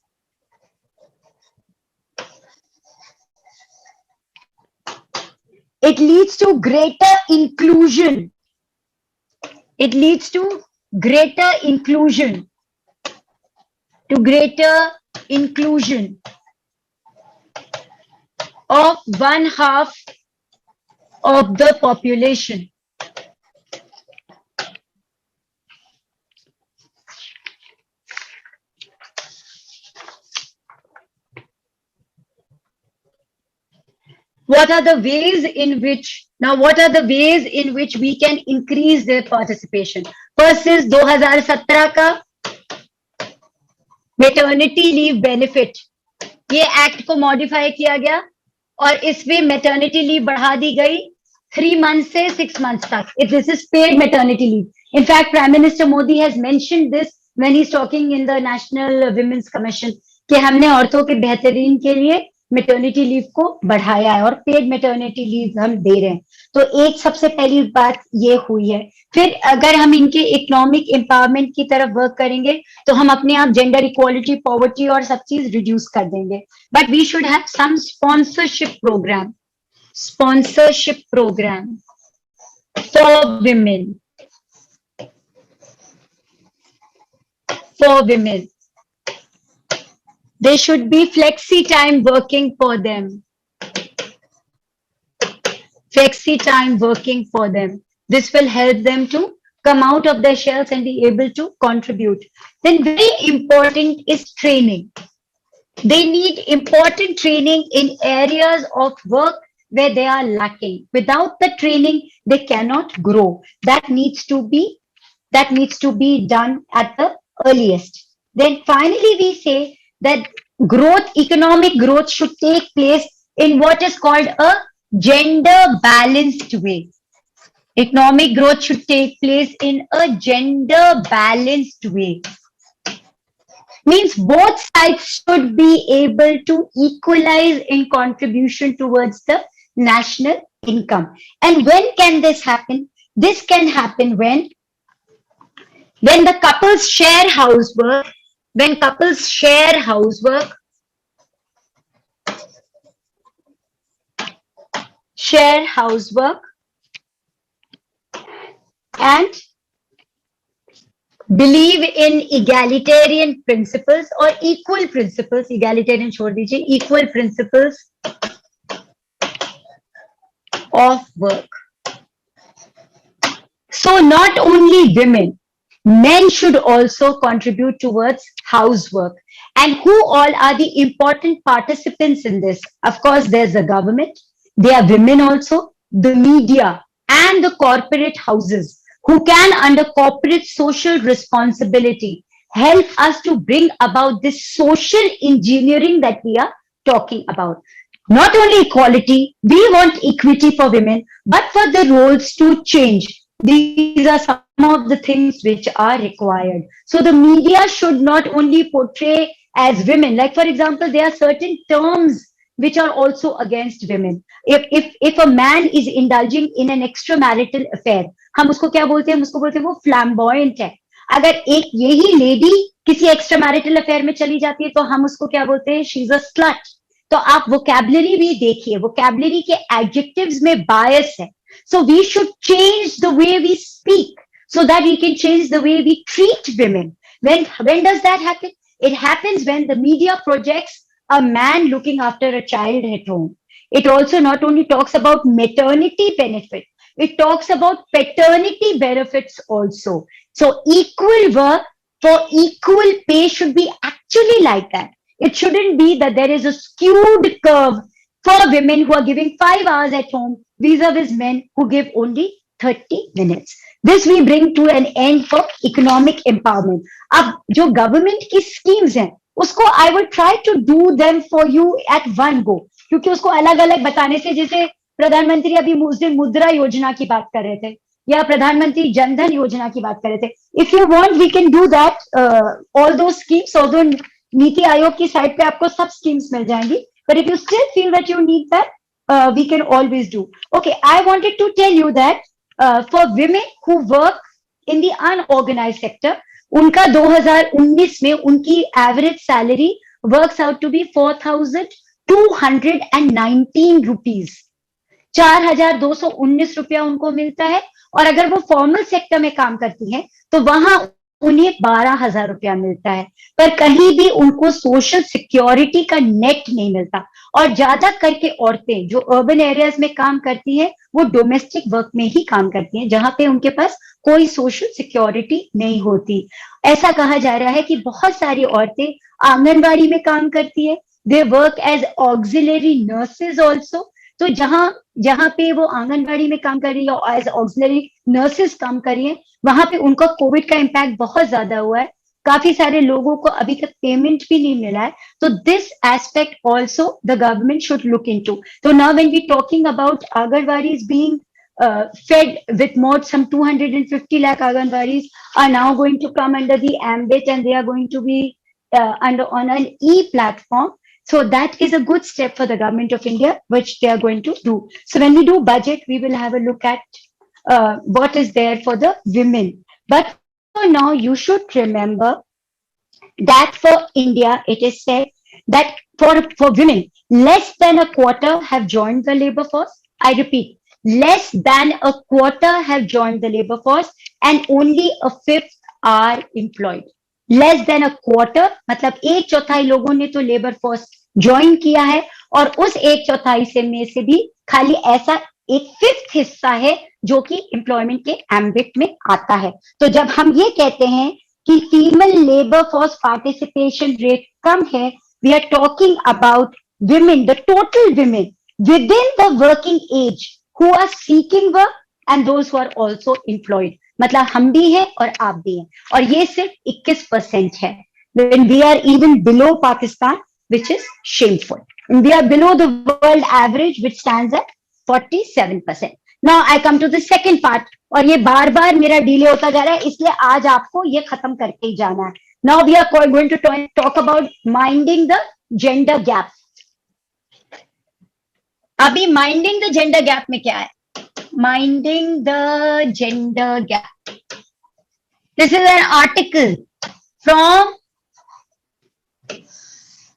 It leads to greater inclusion. It leads to greater inclusion. To greater inclusion of one half of the population. What are the ways in which, we can increase their participation? First is 2017 का maternity leave benefit, ये act को modify किया गया और इसमें maternity leave बढ़ा दी गई 3 months से 6 months तक. This is paid maternity leave. In fact, Prime Minister Modi has mentioned this when he's talking in the National Women's Commission कि हमने औरतों के बेहतरीन के लिए मेटर्निटी लीव को बढ़ाया है और पेड मेटर्निटी लीव हम दे रहे हैं. तो एक सबसे पहली बात ये हुई है. फिर अगर हम इनके इकोनॉमिक एम्पावरमेंट की तरफ वर्क करेंगे तो हम अपने आप जेंडर इक्वालिटी, पॉवर्टी और सब चीज रिड्यूस कर देंगे. But we should have some sponsorship programme for women. There should be flexi time working for them. This will help them to come out of their shells and be able to contribute. Then very important is training. They need important training in areas of work where they are lacking. Without the training, they cannot grow. That needs to be done at the earliest. Then finally we say that economic growth should take place in what is called a gender balanced way. Economic growth should take place in a gender balanced way. Means both sides should be able to equalize in contribution towards the national income. And when can this happen? This can happen when the couples share housework. When couples share housework, and believe in egalitarian principles or equal principles, egalitarian छोड़ दीजिए, equal principles of work. So not only women, men should also contribute towards housework. And who all are the important participants in this? Of course, there's the government, there are women also, the media, and the corporate houses who can, under corporate social responsibility, help us to bring about this social engineering that we are talking about. Not only equality, we want equity for women, but for the roles to change. These are some of the things which are required. So the media should not only portray as women, like for example, there are certain terms which are also against women. If a man is indulging in an extramarital affair, हम उसको क्या बोलते हैं? उसको बोलते हैं वो flamboyant है. अगर एक यही लेडी किसी एक्स्ट्रामैरिटल अफेयर में चली जाती है तो हम उसको क्या बोलते हैं? She is a slut. तो आप वोकैबुलरी भी देखिए, वोकैबुलरी के एडजेक्टिव्स में बायस है. So we should change the way we speak so that we can change the way we treat women. When does that happen? It happens when the media projects a man looking after a child at home. It also not only talks about maternity benefit, it talks about paternity benefits also. So equal work for equal pay should be actually like that. It shouldn't be that there is a skewed curve for women who are giving 5 hours at home vis-a-vis men who give only 30 minutes. This we bring to an end for economic empowerment. अब जो government की schemes हैं, उसको I will try to do them for you at one go. क्योंकि उसको अलग अलग बताने से, जैसे प्रधानमंत्री अभी उस दिन मुद्रा योजना की बात कर रहे थे, या प्रधानमंत्री जनधन योजना की बात कर रहे थे. If you want we can do that, although schemes, although NITI Aayog की साइट पे आपको सब स्कीम्स मिल जाएंगी. But if you still feel that you need that, we can always do. Okay, I wanted to tell you that for women who work in the unorganized sector, उनका 2019 में उनकी average salary works out to be 4,219 rupees. 4,219 रुपया उनको मिलता है. और अगर वो फॉर्मल सेक्टर में काम करती हैं तो वहां उन्हें 12,000 रुपया मिलता है. पर कहीं भी उनको सोशल सिक्योरिटी का नेट नहीं मिलता. और ज्यादा करके औरतें जो अर्बन एरियाज में काम करती हैं वो डोमेस्टिक वर्क में ही काम करती हैं, जहां पे उनके पास कोई सोशल सिक्योरिटी नहीं होती. ऐसा कहा जा रहा है कि बहुत सारी औरतें आंगनबाड़ी में काम करती है. They work as auxiliary nurses also. तो जहां पे वो आंगनबाड़ी में काम कर रही है, एज ऑक्सिलरी नर्सेज काम कर रही है, वहां पे उनका कोविड का इम्पैक्ट बहुत ज्यादा हुआ है. काफी सारे लोगों को अभी तक पेमेंट भी नहीं मिला है. तो this aspect also the government should look into. तो now when we talking about anganwadis being fed with more, some 250 lakh Anganwadis are now going to come under the ambit, and they are going to be on an e-platform. So that is a good step for the government of India, which they are going to do. So when we do budget, we will have a look at what is there for the women. But for now, you should remember that for India, it is said that for women, less than a quarter have joined the labor force. I repeat, less than a quarter have joined the labor force, and only a fifth are employed. Less than a quarter मतलब एक चौथाई लोगों ने तो labour force join किया है, और उस एक चौथाई से में से भी खाली ऐसा एक फिफ्थ हिस्सा है जो कि एम्प्लॉयमेंट के एम्बिट में आता है. तो जब हम ये कहते हैं कि female labour force participation rate कम है, we are talking about women, the total women within the working age who are seeking work and those who are also employed. मतलब हम भी हैं और आप भी हैं, और ये सिर्फ 21% है. When we are even below Pakistan, which is shameful. We are below the world average, which stands at 47%. Now I come to the second part, और ये बार बार मेरा डिले होता जा रहा है, इसलिए आज आपको ये खत्म करके ही जाना है. Now we are going to talk about minding the gender gap. अभी माइंडिंग द जेंडर गैप में क्या है? Minding the gender gap, this is an article from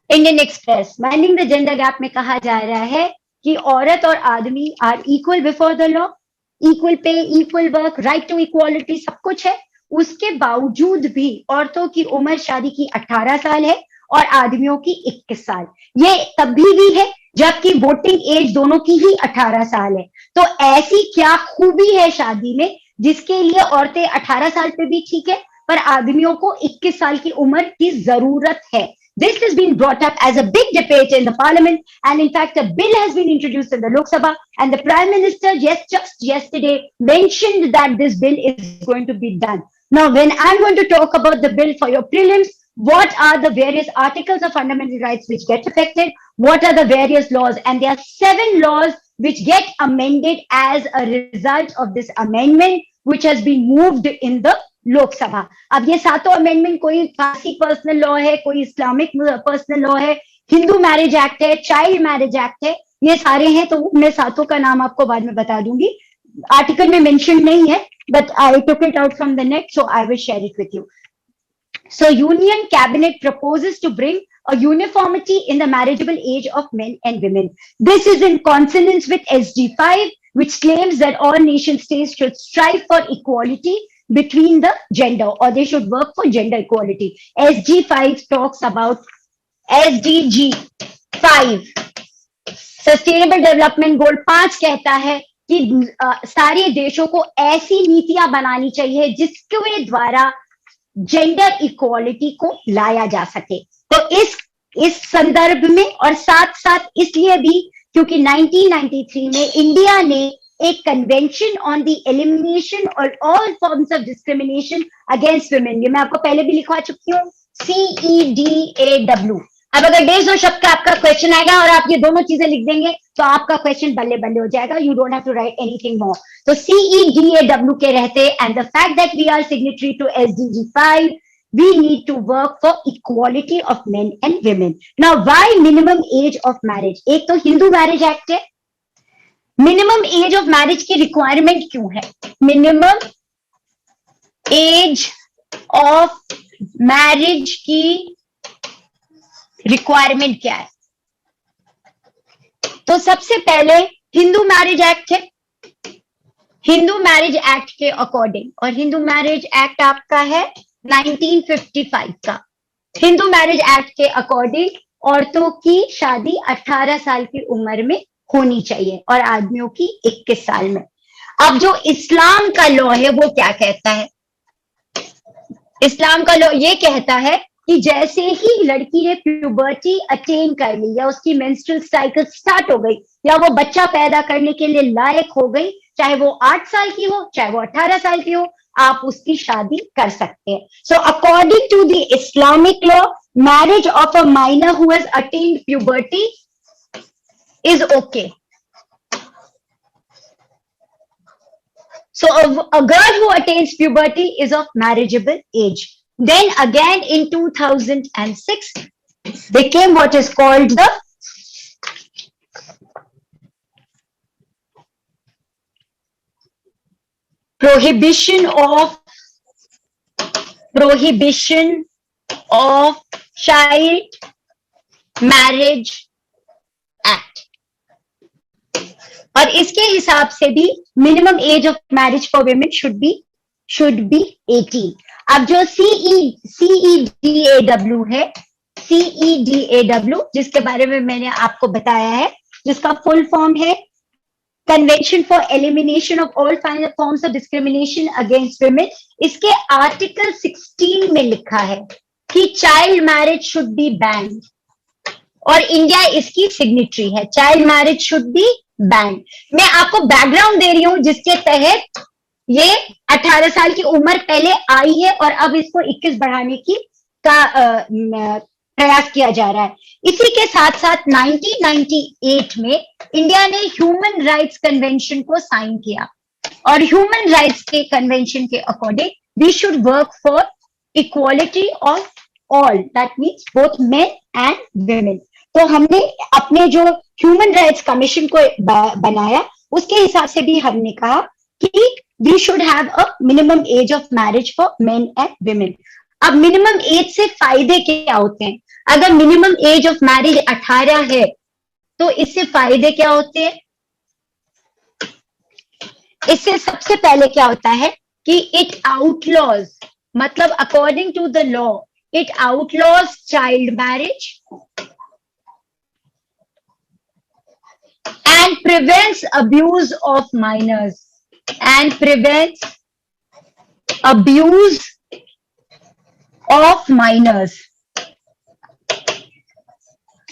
Indian Express. Minding the gender gap में कहा जा रहा है कि औरत और आदमी are equal before the law, equal pay, equal work, right to equality, सब कुछ है. उसके बावजूद भी औरतों की उम्र शादी की 18 साल है और आदमियों की 21 साल. ये तभी भी है जबकि वोटिंग एज दोनों की ही 18 साल है. तो ऐसी क्या खूबी है शादी में जिसके लिए औरतें 18 साल पे भी ठीक है पर आदमियों को 21 साल की उम्र की जरूरत है? This has been brought up as a big debate in the parliament, and in fact a bill has been introduced in the Lok Sabha, and the Prime Minister just yesterday mentioned that this bill is going to be done. Now when I'm going to talk about the bill for your prelims, what are the various articles of fundamental rights which get affected, what are the various laws, and there are 7 laws which get amended as a result of this amendment which has been moved in the Lok Sabha. अब ये सातों amendment कोई फारसी personal law है, कोई Islamic personal law है, Hindu marriage act है, child marriage act है, ये सारे हैं. तो मैं सातों का नाम आपको बाद में बता दूंगी. आर्टिकल में मेंशन नहीं है, but I took it out from the net, so I will share it with you. So Union Cabinet proposes to bring a uniformity in the marriageable age of men and women. This is in consonance with SG5, which claims that all nation states should strive for equality between the gender, or they should work for gender equality. SG5 talks about SDG 5, Sustainable Development Goal 5 कहता है कि सारे देशों को ऐसी नीतियां बनानी चाहिए जिसके द्वारा जेंडर इक्वालिटी को लाया जा सके. तो इस संदर्भ में, और साथ साथ इसलिए भी क्योंकि 1993 में इंडिया ने एक कन्वेंशन ऑन द एलिमिनेशन और all forms of discrimination against women, ये मैं आपको पहले भी लिखवा चुकी हूँ, CEDAW, अब अगर 150 शब्द का आपका क्वेश्चन आएगा और आप ये दोनों चीजें लिख देंगे तो आपका क्वेश्चन बल्ले बल्ले हो जाएगा. You don't have to write anything more. तो CEDAW के रहते and the fact that we are signatory to SDG 5, we need to work for equality of men and women. Now, why minimum age of marriage? एक तो Hindu marriage act है. Minimum age of marriage की requirement क्यों है? Minimum age of marriage की requirement क्या है? तो सबसे पहले हिंदू मैरिज एक्ट है. हिंदू मैरिज एक्ट के अकॉर्डिंग, और हिंदू मैरिज एक्ट आपका है 1955 का. हिंदू मैरिज एक्ट के अकॉर्डिंग औरतों की शादी 18 साल की उम्र में होनी चाहिए और आदमियों की 21 साल में. अब जो इस्लाम का लॉ है वो क्या कहता है? इस्लाम का लॉ ये कहता है कि जैसे ही लड़की ने प्यूबर्टी अटेन कर ली या उसकी मेंस्ट्रुअल साइकिल स्टार्ट हो गई या वो बच्चा पैदा करने के लिए लायक हो गई, चाहे वो 8 साल की हो चाहे वो 18 साल की हो, आप उसकी शादी कर सकते हैं. So according to the Islamic law, marriage of a minor who has attained puberty is okay. So a girl who attains puberty is of marriageable age. Then again in 2006, they came what is called the prohibition of child marriage act. और इसके हिसाब से भी minimum age of marriage for women should be 18. अब जो CEDAW है, CEDAW जिसके बारे में मैंने आपको बताया है, जिसका फुल फॉर्म है convention for elimination of all forms of discrimination against women. इसके आर्टिकल 16 में लिखा है कि child marriage should be band, और इंडिया इसकी सिग्नेटरी है. Child marriage should be band. मैं आपको बैकग्राउंड दे रही हूं जिसके तहत ये 18 साल की उम्र पहले आई है और अब इसको 21 बढ़ाने की प्रयास किया जा रहा है. इसी के साथ साथ 1998 में इंडिया ने ह्यूमन राइट्स कन्वेंशन को साइन किया, और ह्यूमन राइट्स के कन्वेंशन के according we should work for equality of all, that means both men and women. तो हमने अपने जो ह्यूमन राइट्स कमीशन को बनाया उसके हिसाब से भी हमने कहा कि we should have a minimum age of marriage for men and women. अब मिनिमम एज से फायदे क्या होते हैं? अगर मिनिमम एज ऑफ मैरिज 18 है तो इससे फायदे क्या होते हैं? इससे सबसे पहले क्या होता है कि इट आउटलॉज, मतलब according to the law it outlaws child marriage and prevents abuse of minors, and prevents abuse of minors.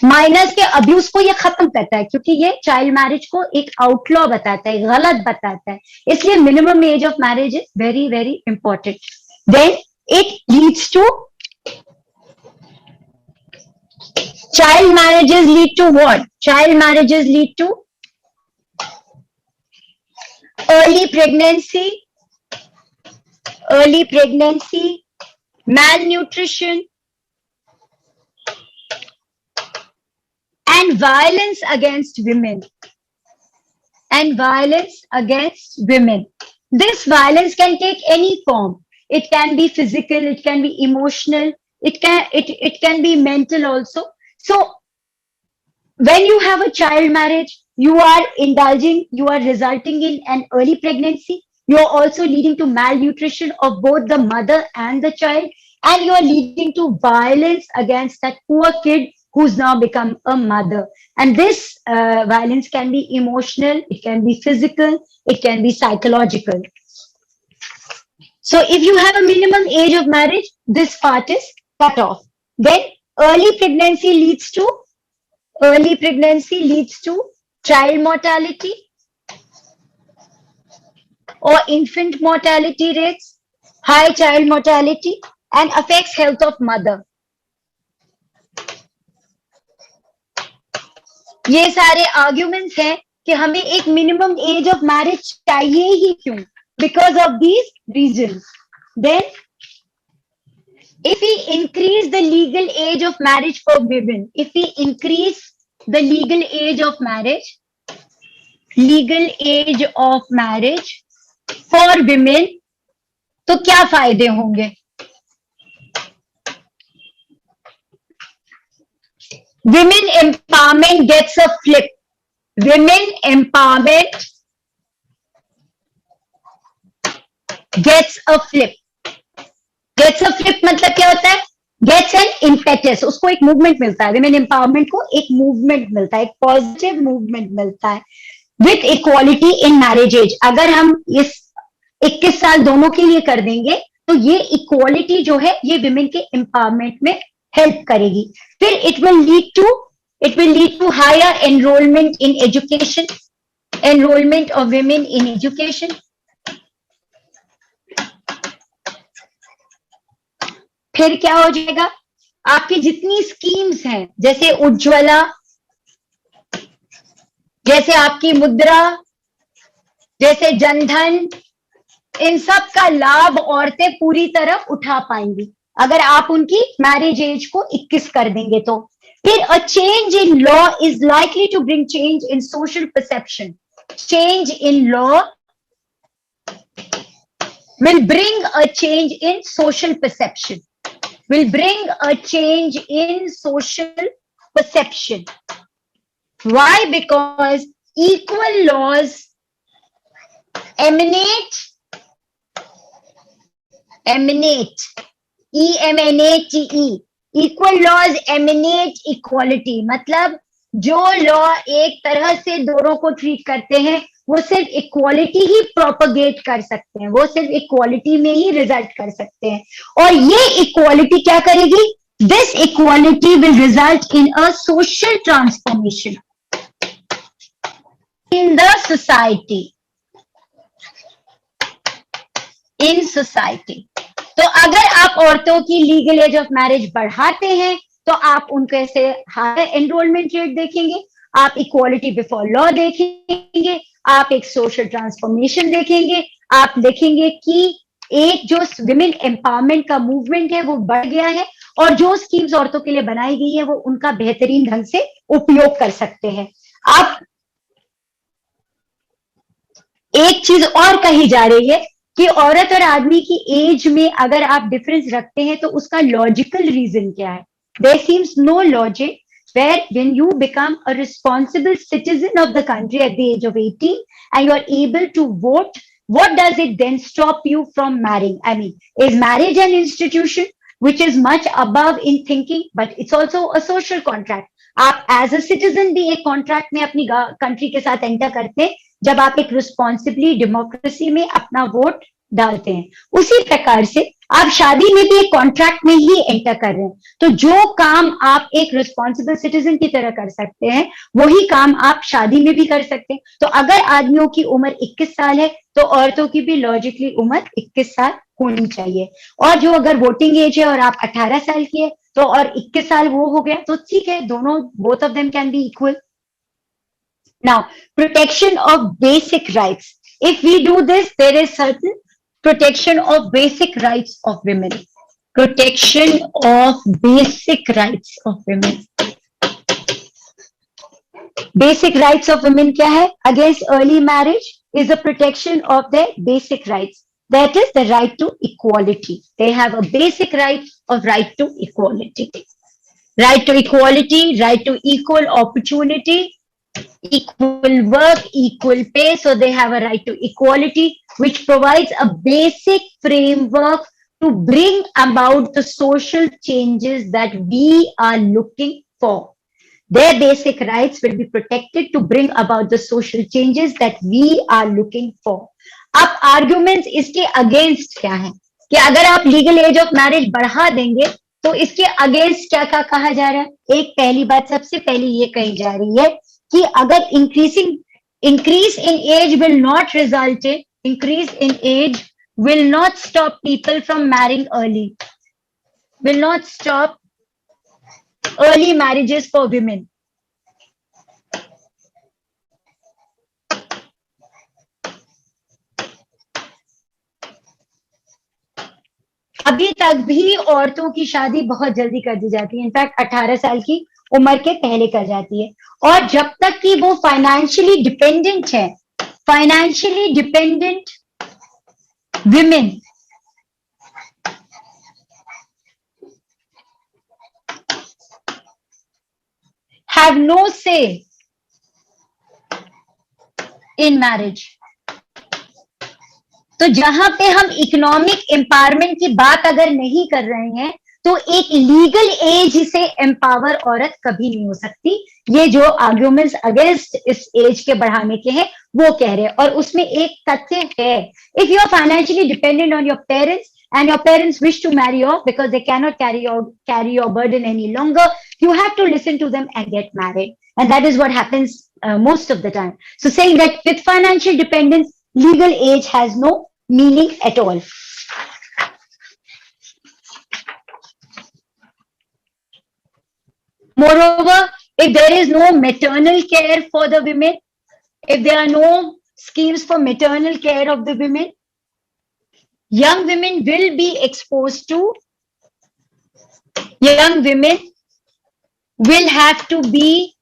Minors के अब्यूज को ये खत्म करता है, क्योंकि ये चाइल्ड मैरिज को एक आउटलॉ बताता है, गलत बताता है. इसलिए minimum age of marriage is very very important. Then it leads to child marriages lead to what? Child marriages lead to early pregnancy, malnutrition, and violence against women. This violence can take any form. It can be physical, it can be emotional, it can be mental also. So when you have a child marriage, you are resulting in an early pregnancy. You are also leading to malnutrition of both the mother and the child, and you are leading to violence against that poor kid who's now become a mother. And this violence can be emotional, it can be physical, it can be psychological. So if you have a minimum age of marriage, this part is cut off. Then early pregnancy leads to child mortality or infant mortality rates, high child mortality, and affects health of mother. ये सारे arguments हैं कि हमें एक minimum age of marriage चाहिए ही क्यों, because of these reasons. Then if we increase the legal age of marriage for women, if we increase the legal age of marriage for women, तो क्या फायदे होंगे? Women empowerment gets a flip. Women empowerment gets a flip. Gets a flip मतलब क्या होता है? Gets an impetus. उसको एक मूवमेंट मिलता है. Women empowerment को एक मूवमेंट मिलता है, एक पॉजिटिव मूवमेंट मिलता है. With equality in marriage age. अगर हम इस 21 साल दोनों के लिए कर देंगे तो ये इक्वालिटी जो है ये विमेन के एम्पावरमेंट में हेल्प करेगी. फिर it will lead to higher enrolment in education, enrolment of women in education. फिर क्या हो जाएगा? आपकी जितनी स्कीम्स हैं जैसे उज्ज्वला, जैसे आपकी मुद्रा, जैसे जनधन, इन सब का लाभ औरतें पूरी तरह उठा पाएंगी अगर आप उनकी मैरिज एज को 21 कर देंगे तो. फिर a change in law is likely to bring change in social perception. Change in law will bring a change in social perception. Will bring a change in social perception. Why? Because equal laws emanate, E-M-N-A-T-E. Equal laws emanate equality. मतलब जो law एक तरह से दोनों को treat करते हैं वो सिर्फ इक्वालिटी ही प्रोपगेट कर सकते हैं, वो सिर्फ इक्वालिटी में ही रिजल्ट कर सकते हैं. और ये इक्वालिटी क्या करेगी? This equality will result in a social transformation in the society. In society. तो अगर आप औरतों की लीगल एज ऑफ मैरिज बढ़ाते हैं तो आप उनको ऐसे हायर एनरोलमेंट रेट देखेंगे, आप इक्वालिटी बिफोर लॉ देखेंगे, आप एक सोशल ट्रांसफॉर्मेशन देखेंगे, आप देखेंगे कि एक जो विमेन एम्पावरमेंट का मूवमेंट है वो बढ़ गया है और जो स्कीम्स औरतों के लिए बनाई गई है वो उनका बेहतरीन ढंग से उपयोग कर सकते हैं. आप एक चीज और कही जा रही है कि औरत और आदमी की एज में अगर आप डिफरेंस रखते हैं तो उसका लॉजिकल रीजन क्या है? There seems no logic where when you become a responsible citizen of the country at the age of 18 and you are able to vote, what does it then stop you from marrying? I mean, is marriage an institution which is much above in thinking, but it's also a social contract. आप as a citizen भी एक contract में अपनी country के साथ enter करते हैं जब आप एक responsibly democracy में अपना वोट डालते हैं. उसी प्रकार से आप शादी में भी एक कॉन्ट्रैक्ट में ही एंटर कर रहे हैं. तो जो काम आप एक रिस्पॉन्सिबल सिटीजन की तरह कर सकते हैं वही काम आप शादी में भी कर सकते हैं. तो अगर आदमियों की उम्र 21 साल है तो औरतों की भी लॉजिकली उम्र 21 साल होनी चाहिए. और जो अगर वोटिंग एज है और आप 18 साल की है तो और 21 साल वो हो गया तो ठीक है, दोनों both of them can be equal. Now protection of basic rights. If we do this, there is certain protection of basic rights of women. Protection of basic rights of women. Basic rights of women क्या है? Against early marriage is the protection of their basic rights. That is the right to equality. They have a basic right to equality. Right to equality, right to equal opportunity, equal work, equal pay. So they have a right to equality, which provides a basic framework to bring about the social changes that we are looking for. Their basic rights will be protected to bring about the social changes that we are looking for. अब arguments इसके against क्या है कि अगर आप legal age of marriage बढ़ा देंगे तो इसके against क्या क्या कहा जा रहा है? एक पहली बात सबसे पहले ये कही जा रही है कि अगर increase in age will not result in increase in age will not stop people from marrying early, will not stop early marriages for women. अभी तक भी औरतों की शादी बहुत जल्दी कर दी जाती है, इनफैक्ट 18 साल की उम्र के पहले कर जाती है। और जब तक कि वो फाइनेंशियली डिपेंडेंट है, financially dependent women have no say in marriage. तो जहां पे हम इकोनॉमिक एम्पावरमेंट की बात अगर नहीं कर रहे हैं, तो एक लीगल एज से एम्पावर औरत कभी नहीं हो सकती। ये जो आर्ग्यूमेंट्स अगेंस्ट इस एज के बढ़ाने के हैं वो कह रहे हैं। और उसमें एक तथ्य है, if you are financially dependent on your parents and your parents wish to marry you because they cannot carry your burden any longer, you have to listen to them and get married. And that is what happens most of the time. So saying that with financial dependence, legal age has no meaning at all. Moreover, if there is no maternal care for the women, if there are no schemes for maternal care of the women, young women will be exposed to, young women will have to be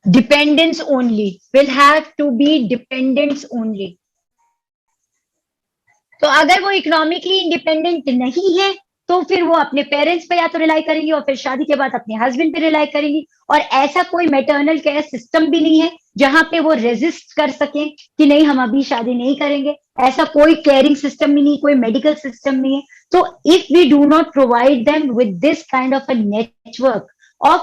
dependents only, will have to be dependents only. तो अगर वो economically independent नहीं है, तो फिर वो अपने parents पे या तो रिलाई करेंगी और फिर शादी के बाद अपने हस्बैंड पे रिलाई करेंगी। और ऐसा कोई मैटरनल केयर सिस्टम भी नहीं है जहां पे वो रेजिस्ट कर सके कि नहीं हम अभी शादी नहीं करेंगे। ऐसा कोई केयरिंग सिस्टम भी नहीं, कोई मेडिकल सिस्टम नहीं है। तो if we do not provide them with this kind of a network of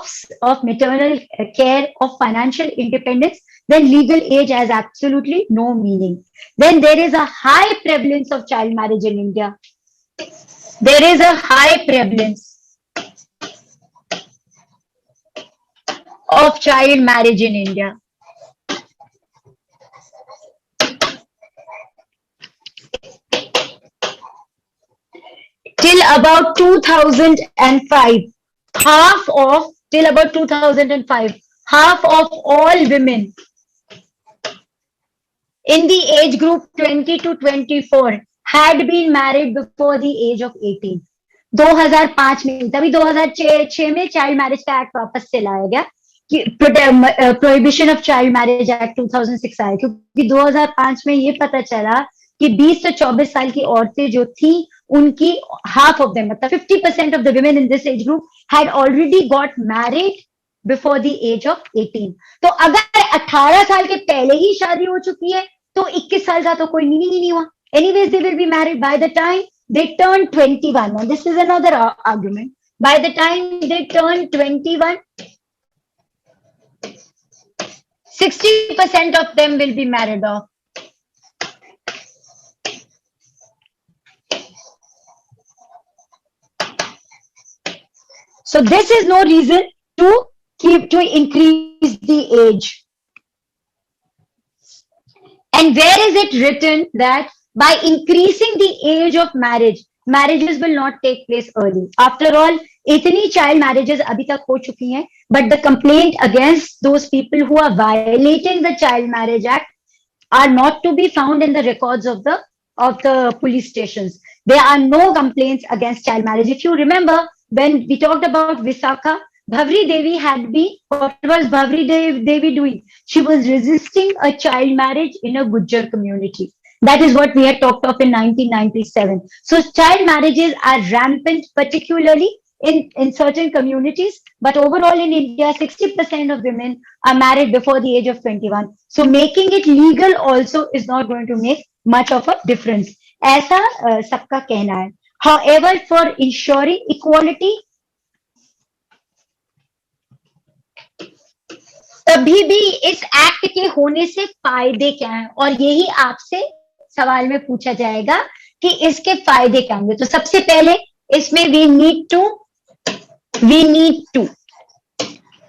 maternal care, of financial independence, then legal age has absolutely no meaning. Then there is a high prevalence of child marriage in India. There is a high prevalence of child marriage in India. Till about 2005, till about 2005, half of all women in the age group 20 to 24 had been married before the age of 18. 2005 में, तभी 2006 में child marriage का act वापस से लाया गया कि prohibition of child marriage act 2006 आया, क्योंकि 2005 में ये पता चला कि 20 से 24 साल की औरतें जो थी उनकी हाफ ऑफ देम, मतलब 50% of the women in this age group had already got married before the age of 18। तो अगर 18 साल के पहले ही शादी हो चुकी है तो 21 साल का तो कोई मीनिंग ही नहीं हुआ। Anyways, they will be married by the time they turn 21. And this is another argument. By the time they turn 21, 60% of them will be married off. So this is no reason to increase the age. And where is it written that by increasing the age of marriage, marriages will not take place early? After all, इतनी child marriages अभी तक हो चुकी हैं, but the complaint against those people who are violating the Child Marriage Act are not to be found in the records of the police stations. There are no complaints against child marriage. If you remember, when we talked about Visakha, Bhavri Devi had been, what was Bhavri Devi doing? She was resisting a child marriage in a Gujjar community. That is what we had talked of in 1997. So child marriages are rampant, particularly in certain communities, but overall in India, 60% of women are married before the age of 21. So making it legal also is not going to make much of a difference. ऐसा सबका कहना है. However, for ensuring equality, तभी भी इस act के होने से फायदे क्या हैं, और यही आपसे सवाल में पूछा जाएगा कि इसके फायदे क्या होंगे. तो सबसे पहले इसमें we need to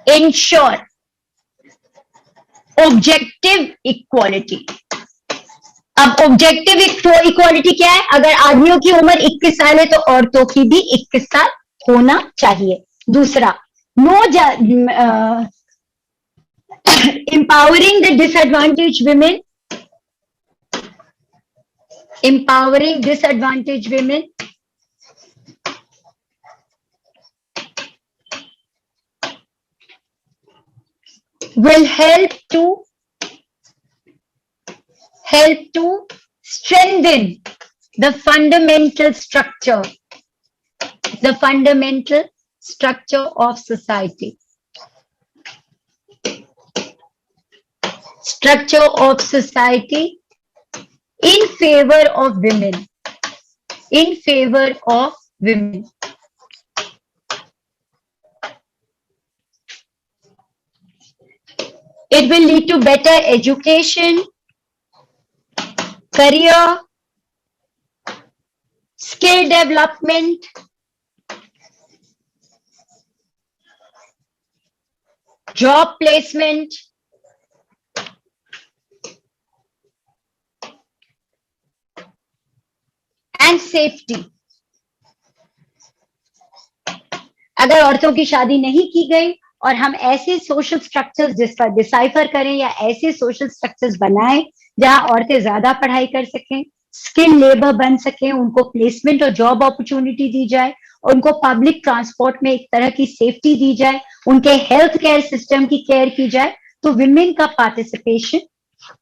ensure objective equality. अब ऑब्जेक्टिव इक्वालिटी क्या है? अगर आदमियों की उम्र 21 साल है तो औरतों की भी 21 साल होना चाहिए. दूसरा, no empowering the disadvantaged women, empowering disadvantaged women will help to strengthen the fundamental structure of society. Structure of society in favor of women. In favor of women. It will lead to better education, career, skill development, job placement, and safety. अगर औरतों की शादी नहीं की गई और हम ऐसे सोशल स्ट्रक्चर्स डिसाइफर करें या ऐसे सोशल स्ट्रक्चर्स बनाएं जहां औरतें ज्यादा पढ़ाई कर सकें, स्किल लेबर बन सकें, उनको प्लेसमेंट और जॉब अपॉर्चुनिटी दी जाए, उनको पब्लिक ट्रांसपोर्ट में एक तरह की सेफ्टी दी जाए, उनके हेल्थ केयर सिस्टम की केयर की जाए, तो विमेन का पार्टिसिपेशन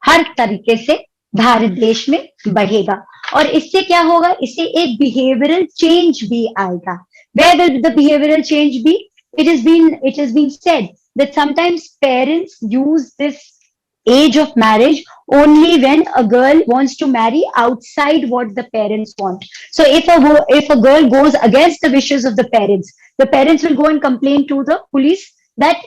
हर तरीके से भारत देश में बढ़ेगा। और इससे क्या होगा? इससे एक बिहेवियरल चेंज भी आएगा। Where will the behavioral change be? It has been said that sometimes parents use this age of marriage only when a girl wants to marry outside what the parents want. So if a girl goes against the wishes of the parents will go and complain to the police that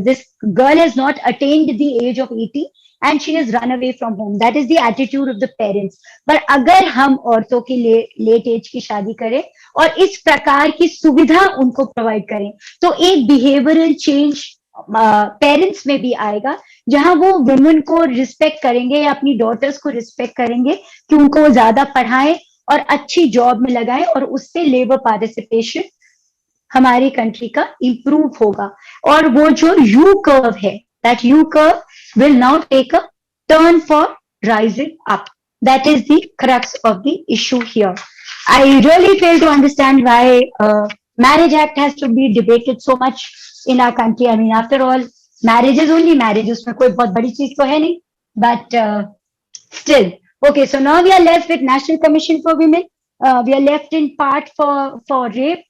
this girl has not attained the age of 18 and she has run away from home. That is the attitude of the parents. पर अगर हम औरतों की late as की शादी करें और इस प्रकार की सुविधा उनको प्रोवाइड करें, तो एक बिहेवियरल चेंज पेरेंट्स में भी आएगा, जहां वो वुमेन को रिस्पेक्ट करेंगे या अपनी डॉटर्स को रिस्पेक्ट करेंगे कि उनको ज्यादा पढ़ाएं और अच्छी जॉब में लगाएं, और उससे लेबर पार्टिसिपेशन हमारी कंट्री का इंप्रूव होगा। और वो जो यू कर्व है, that you curve will now take a turn for rising up. That is the crux of the issue here. I really fail to understand why Marriage Act has to be debated so much in our country. I mean, after all, marriage is only marriage. उसमें कोई बहुत बड़ी चीज तो है नहीं. But still, okay. So now we are left with National Commission for Women. We are left in part for rape,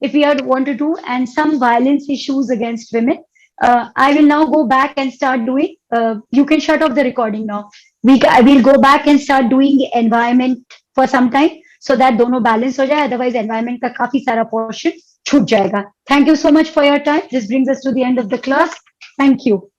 if we want to do, and some violence issues against women. I will now go back and start doing, you can shut off the recording now. I will go back and start doing environment for some time so that दोनों balance हो जाए, otherwise environment का काफी सारा portion छूट जाएगा. Thank you so much for your time. This brings us to the end of the class. Thank you.